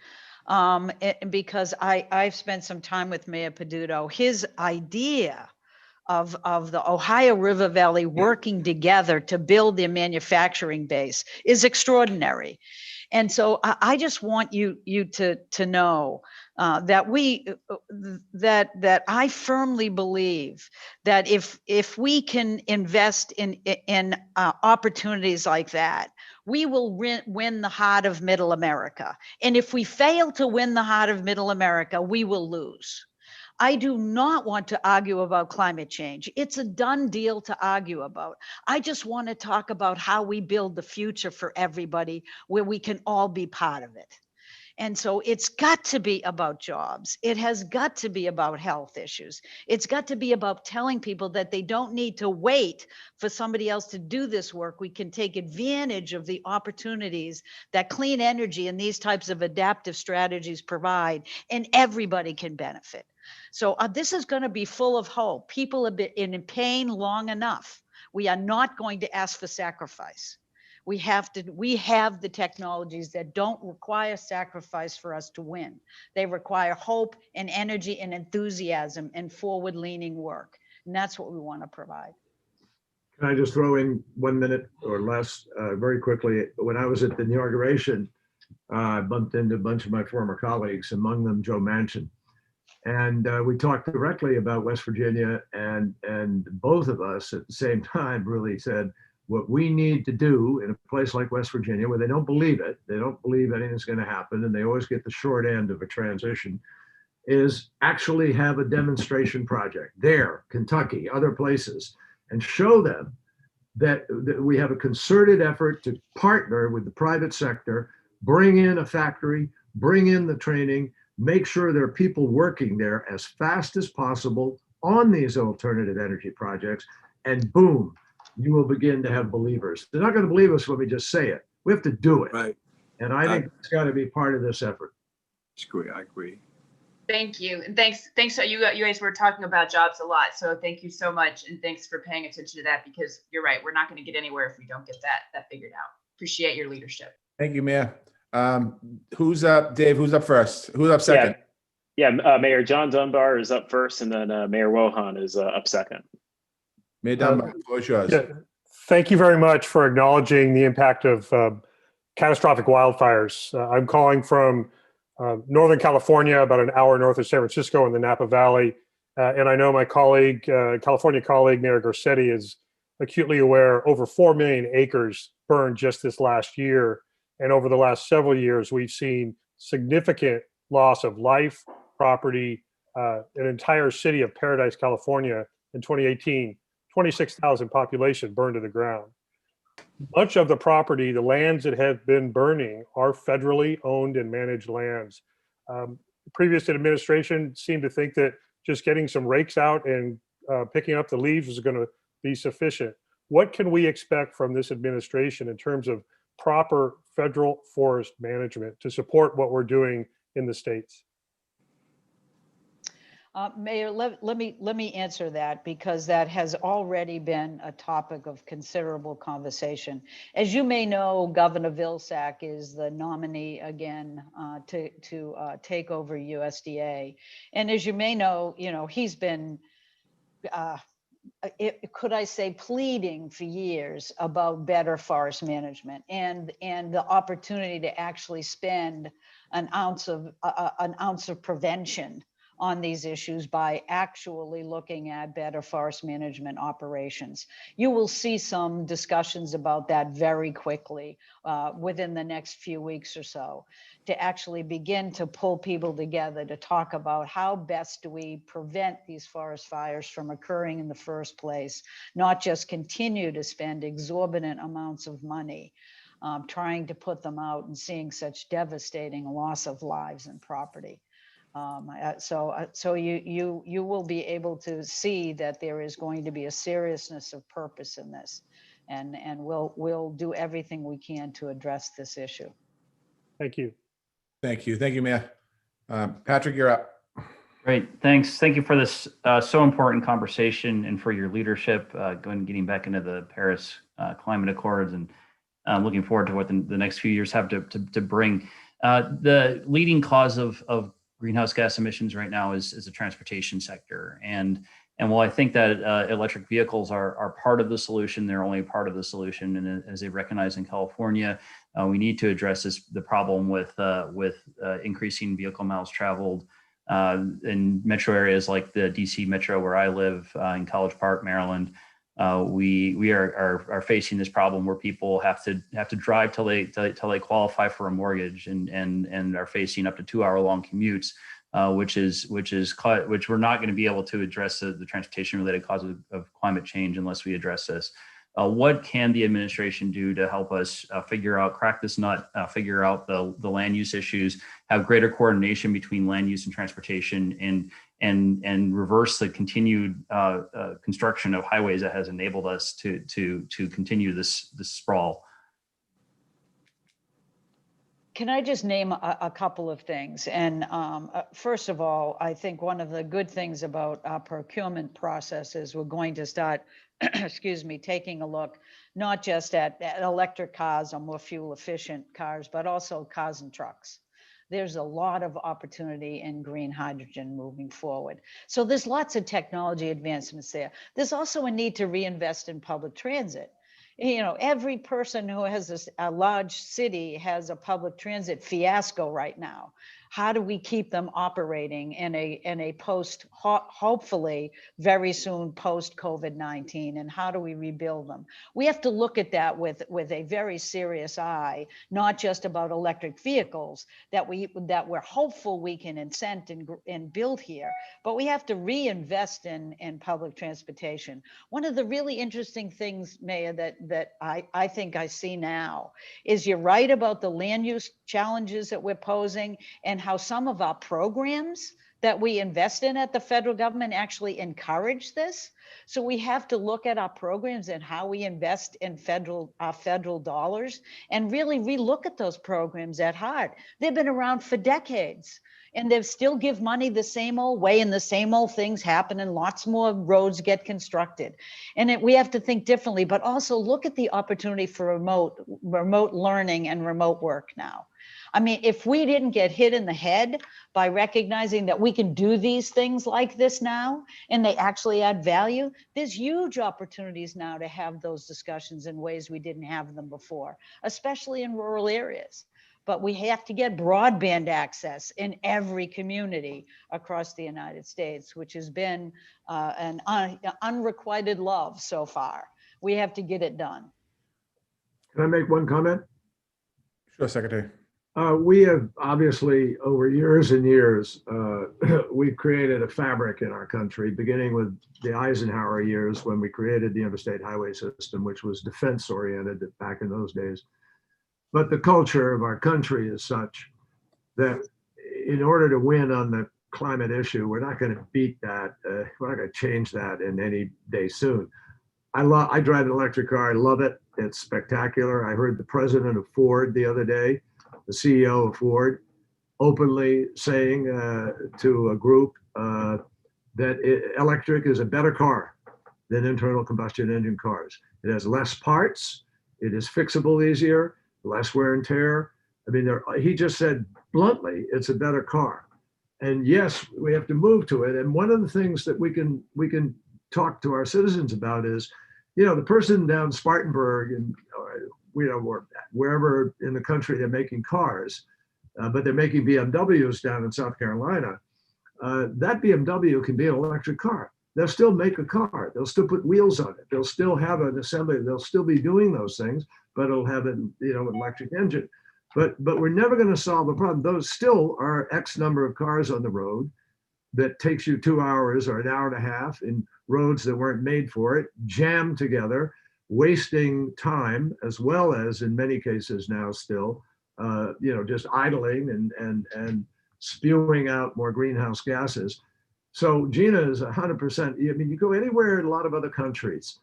Because I've spent some time with Mayor Peduto. His idea of the Ohio River Valley working together to build their manufacturing base is extraordinary. And so I just want you to know that I firmly believe that if we can invest in opportunities like that, we will win the heart of Middle America. And if we fail to win the heart of Middle America, we will lose. I do not want to argue about climate change. It's a done deal to argue about. I just want to talk about how we build the future for everybody, where we can all be part of it. And so it's got to be about jobs. It has got to be about health issues. It's got to be about telling people that they don't need to wait for somebody else to do this work. We can take advantage of the opportunities that clean energy and these types of adaptive strategies provide, and everybody can benefit. So this is going to be full of hope. People have been in pain long enough. We are not going to ask for sacrifice. We have the technologies that don't require sacrifice for us to win. They require hope and energy and enthusiasm and forward-leaning work. And that's what we want to provide.
Can I just throw in 1 minute or less very quickly? When I was at the inauguration, I bumped into a bunch of my former colleagues, among them Joe Manchin. And we talked directly about West Virginia, and both of us at the same time really said, what we need to do in a place like West Virginia, where they don't believe it, they don't believe anything's going to happen, and they always get the short end of a transition, is actually have a demonstration project there, Kentucky, other places, and show them that we have a concerted effort to partner with the private sector, bring in a factory, bring in the training, make sure there are people working there as fast as possible on these alternative energy projects, and boom, you will begin to have believers. They're not going to believe us when we just say it. We have to do it.
Right.
And I think it's got to be part of this effort.
I agree.
Thank you. And thanks. You guys were talking about jobs a lot. So thank you so much. And thanks for paying attention to that, because you're right. We're not going to get anywhere if we don't get that figured out. Appreciate your leadership.
Thank you, Mayor. Who's up, Dave? Who's up first? Who's up second?
Yeah, Mayor John Dunbar is up first, and then Mayor Wohan is up second.
Mayor Dunbar, the floor is yours.
Yeah, thank you very much for acknowledging the impact of catastrophic wildfires. I'm calling from Northern California, about an hour north of San Francisco in the Napa Valley. And I know my colleague, California colleague, Mayor Garcetti, is acutely aware over 4 million acres burned just this last year. And over the last several years, we've seen significant loss of life, property. An entire city of Paradise, California in 2018, 26,000 population burned to the ground. Much of the property, the lands that have been burning, are federally owned and managed lands. Previous administration seemed to think that just getting some rakes out and picking up the leaves is going to be sufficient. What can we expect from this administration in terms of proper federal forest management to support what we're doing in the states?
Mayor, let me answer that, because that has already been a topic of considerable conversation. As you may know, Governor Vilsack is the nominee again to take over USDA, and as you may know, he's been, could I say, pleading for years about better forest management and the opportunity to actually spend an ounce of prevention on these issues by actually looking at better forest management operations. You will see some discussions about that very quickly within the next few weeks or so, to actually begin to pull people together to talk about how best do we prevent these forest fires from occurring in the first place, not just continue to spend exorbitant amounts of money trying to put them out and seeing such devastating loss of lives and property. So you will be able to see that there is going to be a seriousness of purpose in this, and we'll do everything we can to address this issue.
Thank you.
Thank you, Mayor. Patrick, you're up.
Great, thanks. Thank you for this so important conversation and for your leadership getting back into the Paris Climate Accords, and looking forward to what the next few years have to bring. The leading cause of greenhouse gas emissions right now is the transportation sector. And while I think that electric vehicles are part of the solution, they're only part of the solution. And as they recognize in California, we need to address the problem with increasing vehicle miles traveled in metro areas like the DC metro where I live in College Park, Maryland. We are facing this problem where people have to drive till they qualify for a mortgage, and are facing up to 2-hour-long commutes, which we're not going to be able to address the transportation related causes of climate change unless we address this. What can the administration do to help us crack this nut, figure out the land use issues, have greater coordination between land use and transportation, and reverse the continued construction of highways that has enabled us to continue this sprawl?
Can I just name a couple of things? And first of all, I think one of the good things about our procurement process is we're going to start, excuse me, taking a look, not just at electric cars or more fuel efficient cars, but also cars and trucks. There's a lot of opportunity in green hydrogen moving forward. So there's lots of technology advancements there. There's also a need to reinvest in public transit. You know, every person who has a large city has a public transit fiasco right now. How do we keep them operating in a post, hopefully very soon post COVID-19, and how do we rebuild them? We have to look at that with a very serious eye, not just about electric vehicles that we're hopeful we can incent and build here, but we have to reinvest in public transportation. One of the really interesting things, Mayor, that I think I see now is you're right about the land use challenges that we're posing, and how some of our programs that we invest in at the federal government actually encourage this. So we have to look at our programs and how we invest in our federal dollars and really relook at those programs at heart. They've been around for decades, and they still give money the same old way, and the same old things happen, and lots more roads get constructed. And we have to think differently, but also look at the opportunity for remote learning and remote work now. I mean, if we didn't get hit in the head by recognizing that we can do these things like this now, and they actually add value, there's huge opportunities now to have those discussions in ways we didn't have them before, especially in rural areas. But we have to get broadband access in every community across the United States, which has been an unrequited love so far. We have to get it done.
Can I make one comment?
Sure, Secretary.
We have obviously over years and years, we've created a fabric in our country, beginning with the Eisenhower years when we created the interstate highway system, which was defense oriented back in those days. But the culture of our country is such that in order to win on the climate issue, we're not going to beat that. We're not going to change that in any day soon. I drive an electric car. I love it. It's spectacular. I heard the president of Ford the other day, the CEO of Ford, openly saying to a group that electric is a better car than internal combustion engine cars. It has less parts. It is fixable easier, less wear and tear. I mean, he just said bluntly, it's a better car. And yes, we have to move to it. And one of the things that we can talk to our citizens about is, you know, the person down Spartanburg and or wherever in the country they're making cars, but they're making BMWs down in South Carolina. That BMW can be an electric car. They'll still make a car. They'll still put wheels on it. They'll still have an assembly. They'll still be doing those things, but it'll have an electric engine. But we're never going to solve the problem. Those still are X number of cars on the road that takes you 2 hours or an hour and a half in roads that weren't made for it, jammed together, wasting time, as well as in many cases now still, just idling and spewing out more greenhouse gases. So Gina is 100%. I mean, you go anywhere in a lot of other countries,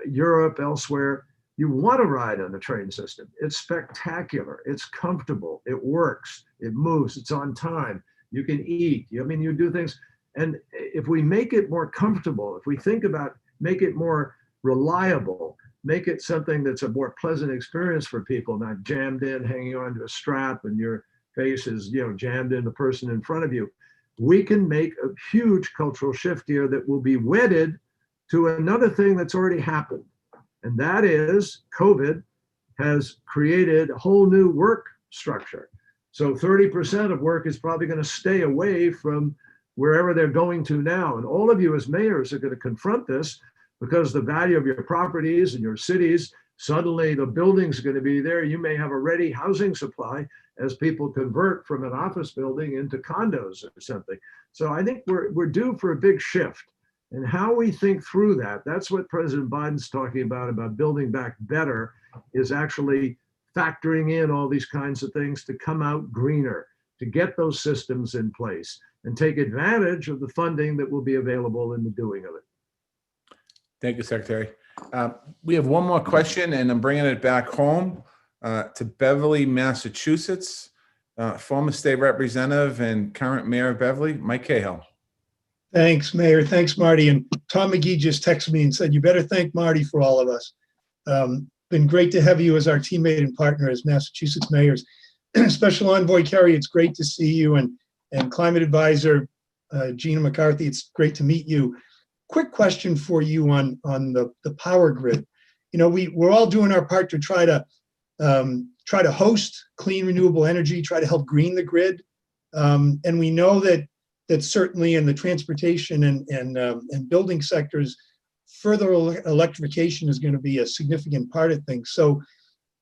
Europe, elsewhere, you want to ride on the train system. It's spectacular. It's comfortable. It works. It moves. It's on time. You can eat. You do things. And if we make it more comfortable, if we think about make it more reliable, make it something that's a more pleasant experience for people, not jammed in, hanging onto a strap, and your face is jammed in the person in front of you. We can make a huge cultural shift here that will be wedded to another thing that's already happened. And that is COVID has created a whole new work structure. So 30% of work is probably going to stay away from wherever they're going to now. And all of you as mayors are going to confront this because the value of your properties and your cities, suddenly the building's going to be there. You may have a ready housing supply as people convert from an office building into condos or something. So I think we're due for a big shift. And how we think through that, that's what President Biden's talking about building back better, is actually factoring in all these kinds of things to come out greener, to get those systems in place and take advantage of the funding that will be available in the doing of it.
Thank you, Secretary. We have one more question, and I'm bringing it back home to Beverly, Massachusetts. Former state representative and current mayor of Beverly, Mike Cahill.
Thanks, Mayor. Thanks, Marty. And Tom McGee just texted me and said, you better thank Marty for all of us. Been great to have you as our teammate and partner as Massachusetts mayors. Special Envoy Kerry, it's great to see you. And Climate Advisor Gina McCarthy, it's great to meet you. Quick question for you on the power grid. You know, we're all doing our part to try to host clean renewable energy, try to help green the grid. And we know that certainly in the transportation and building sectors, further electrification is going to be a significant part of things. So,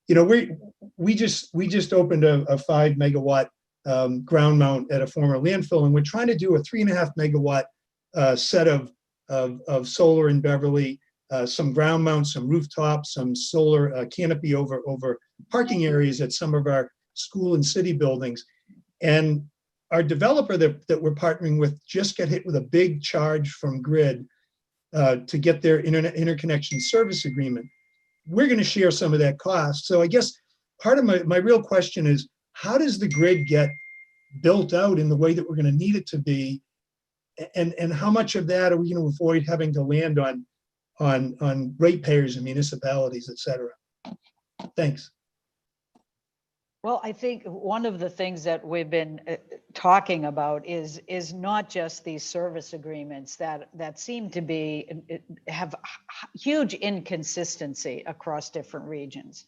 you know, we just opened a 5 megawatt ground mount at a former landfill, and we're trying to do a 3.5 megawatt set of solar in Beverly, some ground mounts, some rooftops, some solar canopy over parking areas at some of our school and city buildings. And our developer that we're partnering with just got hit with a big charge from Grid to get their interconnection service agreement. We're going to share some of that cost. So I guess part of my real question is, how does the grid get built out in the way that we're going to need it to be? And how much of that are we going to avoid having to land on ratepayers and municipalities, et cetera? Thanks.
Well, I think one of the things that we've been talking about is not just these service agreements that seem to have huge inconsistency across different regions.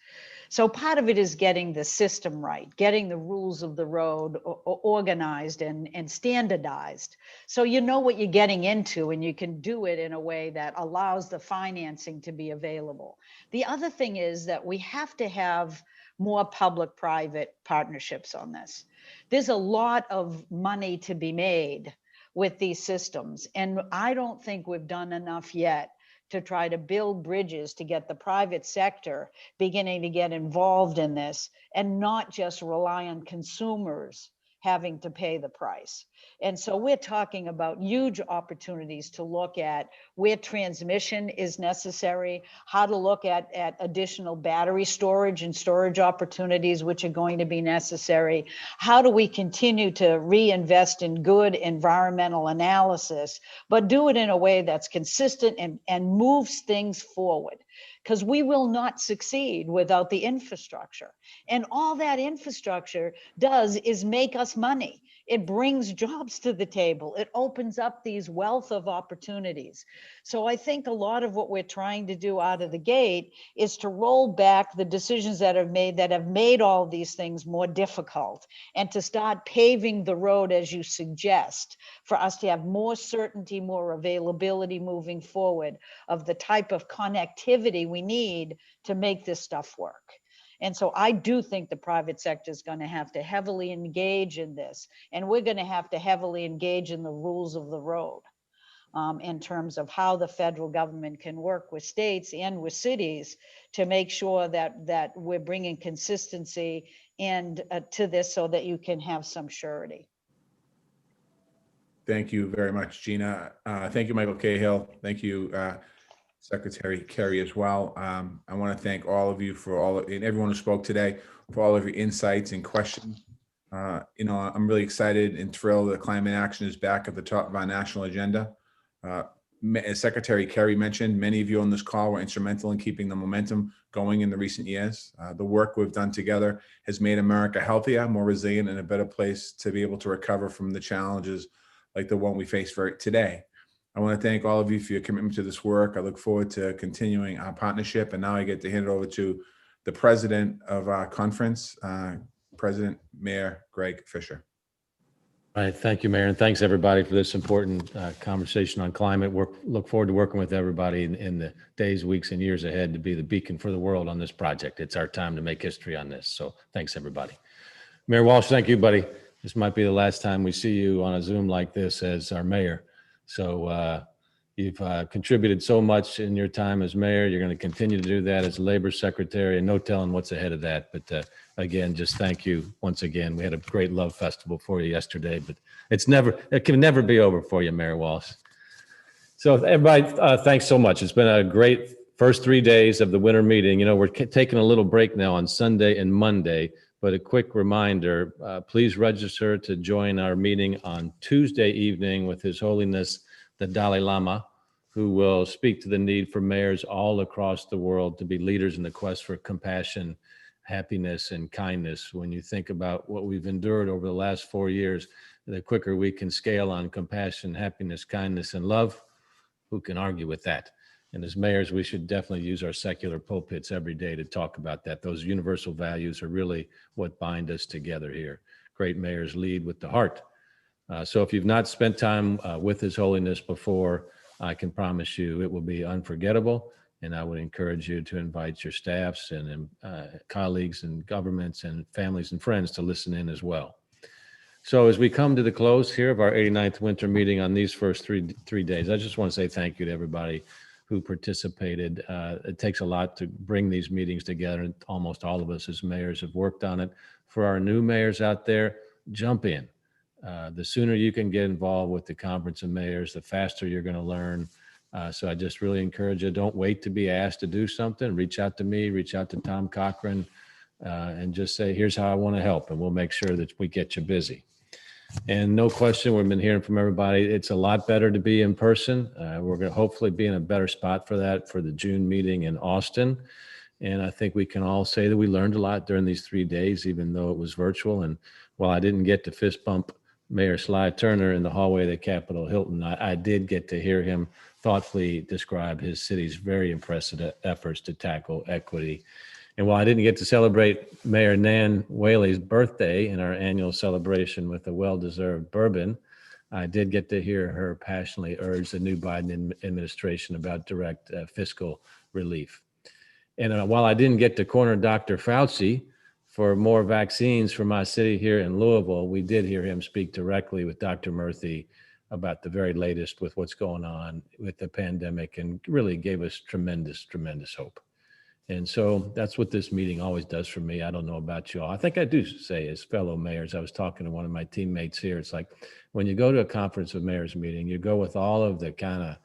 So part of it is getting the system right, getting the rules of the road organized and standardized. So you know what you're getting into and you can do it in a way that allows the financing to be available. The other thing is that we have to have more public-private partnerships on this. There's a lot of money to be made with these systems, and I don't think we've done enough yet to try to build bridges to get the private sector beginning to get involved in this and not just rely on consumers having to pay the price. And so we're talking about huge opportunities to look at where transmission is necessary, how to look at additional battery storage and storage opportunities which are going to be necessary. How do we continue to reinvest in good environmental analysis, but do it in a way that's consistent and moves things forward? Because we will not succeed without the infrastructure. And all that infrastructure does is make us money. It brings jobs to the table. It opens up these wealth of opportunities. So I think a lot of what we're trying to do out of the gate is to roll back the decisions that have made all these things more difficult, and to start paving the road, as you suggest, for us to have more certainty, more availability moving forward of the type of connectivity we need to make this stuff work. And so I do think the private sector is going to have to heavily engage in this, and we're going to have to heavily engage in the rules of the road in terms of how the federal government can work with states and with cities to make sure that we're bringing consistency and to this so that you can have some surety.
Thank you very much, Gina. Thank you, Michael Cahill. Thank you, Secretary Kerry, as well. I want to thank all of you and everyone who spoke today for all of your insights and questions. You know, I'm really excited and thrilled that climate action is back at the top of our national agenda. As Secretary Kerry mentioned, many of you on this call were instrumental in keeping the momentum going in the recent years. The work we've done together has made America healthier, more resilient, and a better place to be able to recover from the challenges like the one we face today. I want to thank all of you for your commitment to this work. I look forward to continuing our partnership. And now I get to hand it over to the president of our conference, President Mayor Greg Fisher.
All right, thank you, Mayor, and thanks everybody for this important conversation on climate. Look forward to working with everybody in the days, weeks, and years ahead to be the beacon for the world on this project. It's our time to make history on this. So thanks, everybody. Mayor Walsh, thank you, buddy. This might be the last time we see you on a Zoom like this as our mayor. So You've contributed so much in your time as mayor. You're going to continue to do that as labor secretary, and no telling what's ahead of that. But again, just thank you once again. We had a great love festival for you yesterday, but it can never be over for you, Mayor Walsh. So everybody, thanks so much. It's been a great first 3 days of the winter meeting. You know, we're taking a little break now on Sunday and Monday, but a quick reminder, please register to join our meeting on Tuesday evening with His Holiness, the Dalai Lama, who will speak to the need for mayors all across the world to be leaders in the quest for compassion, happiness, and kindness. When you think about what we've endured over the last 4 years, the quicker we can scale on compassion, happiness, kindness, and love, who can argue with that? And as mayors, we should definitely use our secular pulpits every day to talk about that. Those universal values are really what bind us together here. Great mayors lead with the heart. So if you've not spent time with His Holiness before, I can promise you it will be unforgettable. And I would encourage you to invite your staffs and colleagues and governments and families and friends to listen in as well. So as we come to the close here of our 89th winter meeting on these first three days, I just want to say thank you to everybody who participated. It takes a lot to bring these meetings together, and almost all of us as mayors have worked on it. For our new mayors out there, jump in. The sooner you can get involved with the Conference of Mayors, the faster you're going to learn. So I just really encourage you, don't wait to be asked to do something. Reach out to me, reach out to Tom Cochran, and just say, here's how I want to help, and we'll make sure that we get you busy. And no question, we've been hearing from everybody, it's a lot better to be in person. We're going to hopefully be in a better spot for that for the June meeting in Austin. And I think we can all say that we learned a lot during these 3 days, even though it was virtual. And while I didn't get to fist bump Mayor Sly Turner in the hallway of the Capitol Hilton, I did get to hear him thoughtfully describe his city's very impressive efforts to tackle equity. And while I didn't get to celebrate Mayor Nan Whaley's birthday in our annual celebration with a well-deserved bourbon, I did get to hear her passionately urge the new Biden administration about direct fiscal relief. And while I didn't get to corner Dr. Fauci for more vaccines for my city here in Louisville, we did hear him speak directly with Dr. Murthy about the very latest with what's going on with the pandemic, and really gave us tremendous, tremendous hope. And so that's what this meeting always does for me. I don't know about you all. I think I do say, as fellow mayors, I was talking to one of my teammates here. It's like when you go to a Conference of Mayors meeting, you go with all of the kind of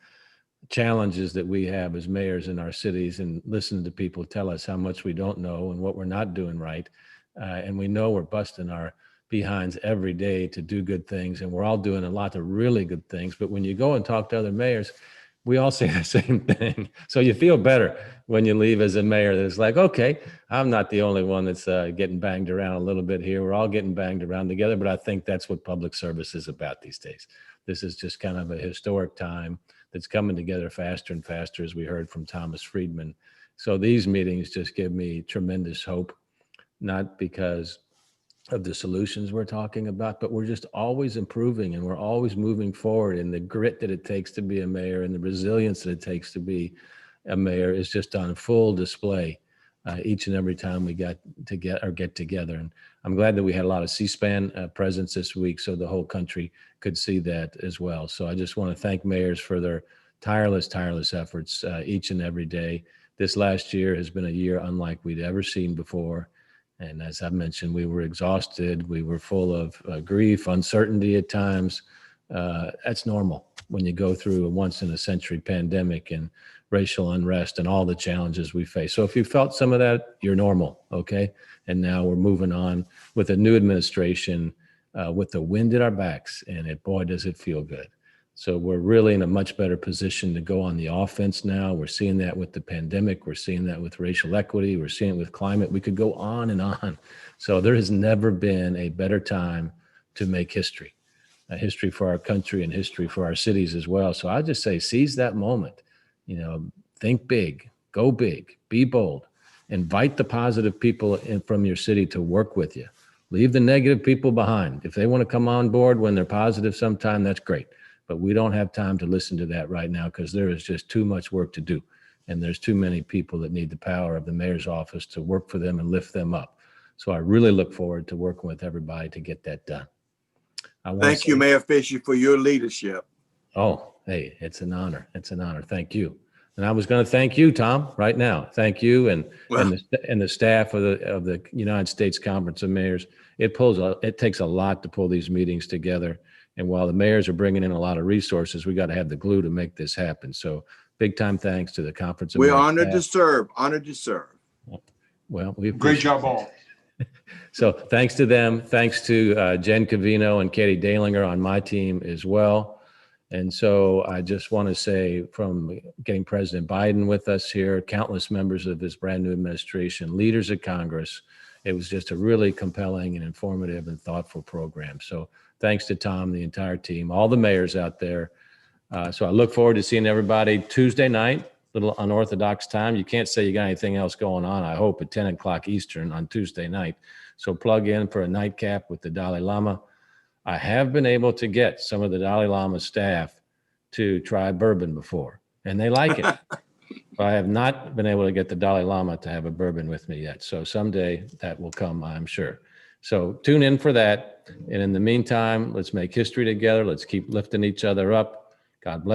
challenges that we have as mayors in our cities, and listen to people tell us how much we don't know and what we're not doing right. And we know we're busting our behinds every day to do good things, and we're all doing a lot of really good things. But when you go and talk to other mayors, we all say the same thing. So you feel better when you leave as a mayor, that it's like, okay, I'm not the only one that's getting banged around a little bit here. We're all getting banged around together. But I think that's what public service is about these days. This is just kind of a historic time that's coming together faster and faster, as we heard from Thomas Friedman. So these meetings just give me tremendous hope, not because of the solutions we're talking about, but we're just always improving, and we're always moving forward. And the grit that it takes to be a mayor, and the resilience that it takes to be a mayor, is just on full display each and every time we get together. And I'm glad that we had a lot of C-SPAN presence this week, so the whole country could see that as well. So I just want to thank mayors for their tireless efforts each and every day. This last year has been a year unlike we'd ever seen before. And as I mentioned, we were exhausted. We were full of grief, uncertainty at times. That's normal when you go through a once-in-a-century pandemic and racial unrest and all the challenges we face. So if you felt some of that, you're normal, okay? And now we're moving on with a new administration with the wind at our backs, and boy, does it feel good. So we're really in a much better position to go on the offense now. We're seeing that with the pandemic. We're seeing that with racial equity. We're seeing it with climate. We could go on and on. So there has never been a better time to make history, a history for our country and history for our cities as well. So I just say, seize that moment. You know, think big, go big, be bold, invite the positive people from your city to work with you. Leave the negative people behind. If they want to come on board when they're positive sometime, that's great. But we don't have time to listen to that right now, because there is just too much work to do. And there's too many people that need the power of the mayor's office to work for them and lift them up. So I really look forward to working with everybody to get that done.
Thank you, Mayor Fisher, for your leadership.
Oh, Hey, it's an honor. It's an honor. Thank you. And I was going to thank you, Tom, right now. Thank you and the staff of the United States Conference of Mayors. It takes a lot to pull these meetings together. And while the mayors are bringing in a lot of resources, we got to have the glue to make this happen. So big time thanks to the Conference of
We're
Mayors
honored to
staff.
serve. Honored to serve.
Well, we
Great
appreciate
job,
it.
all.
So thanks to them. Thanks to Jen Cavino and Katie Dalinger on my team as well. And so I just want to say, from getting President Biden with us here, countless members of this brand new administration, leaders of Congress, it was just a really compelling and informative and thoughtful program. So thanks to Tom, the entire team, all the mayors out there. So I look forward to seeing everybody Tuesday night, little unorthodox time. You can't say you got anything else going on, I hope, at 10 o'clock Eastern on Tuesday night. So plug in for a nightcap with the Dalai Lama. I have been able to get some of the Dalai Lama staff to try bourbon before, and they like it. But I have not been able to get the Dalai Lama to have a bourbon with me yet. So someday that will come, I'm sure. So tune in for that. And in the meantime, let's make history together. Let's keep lifting each other up. God bless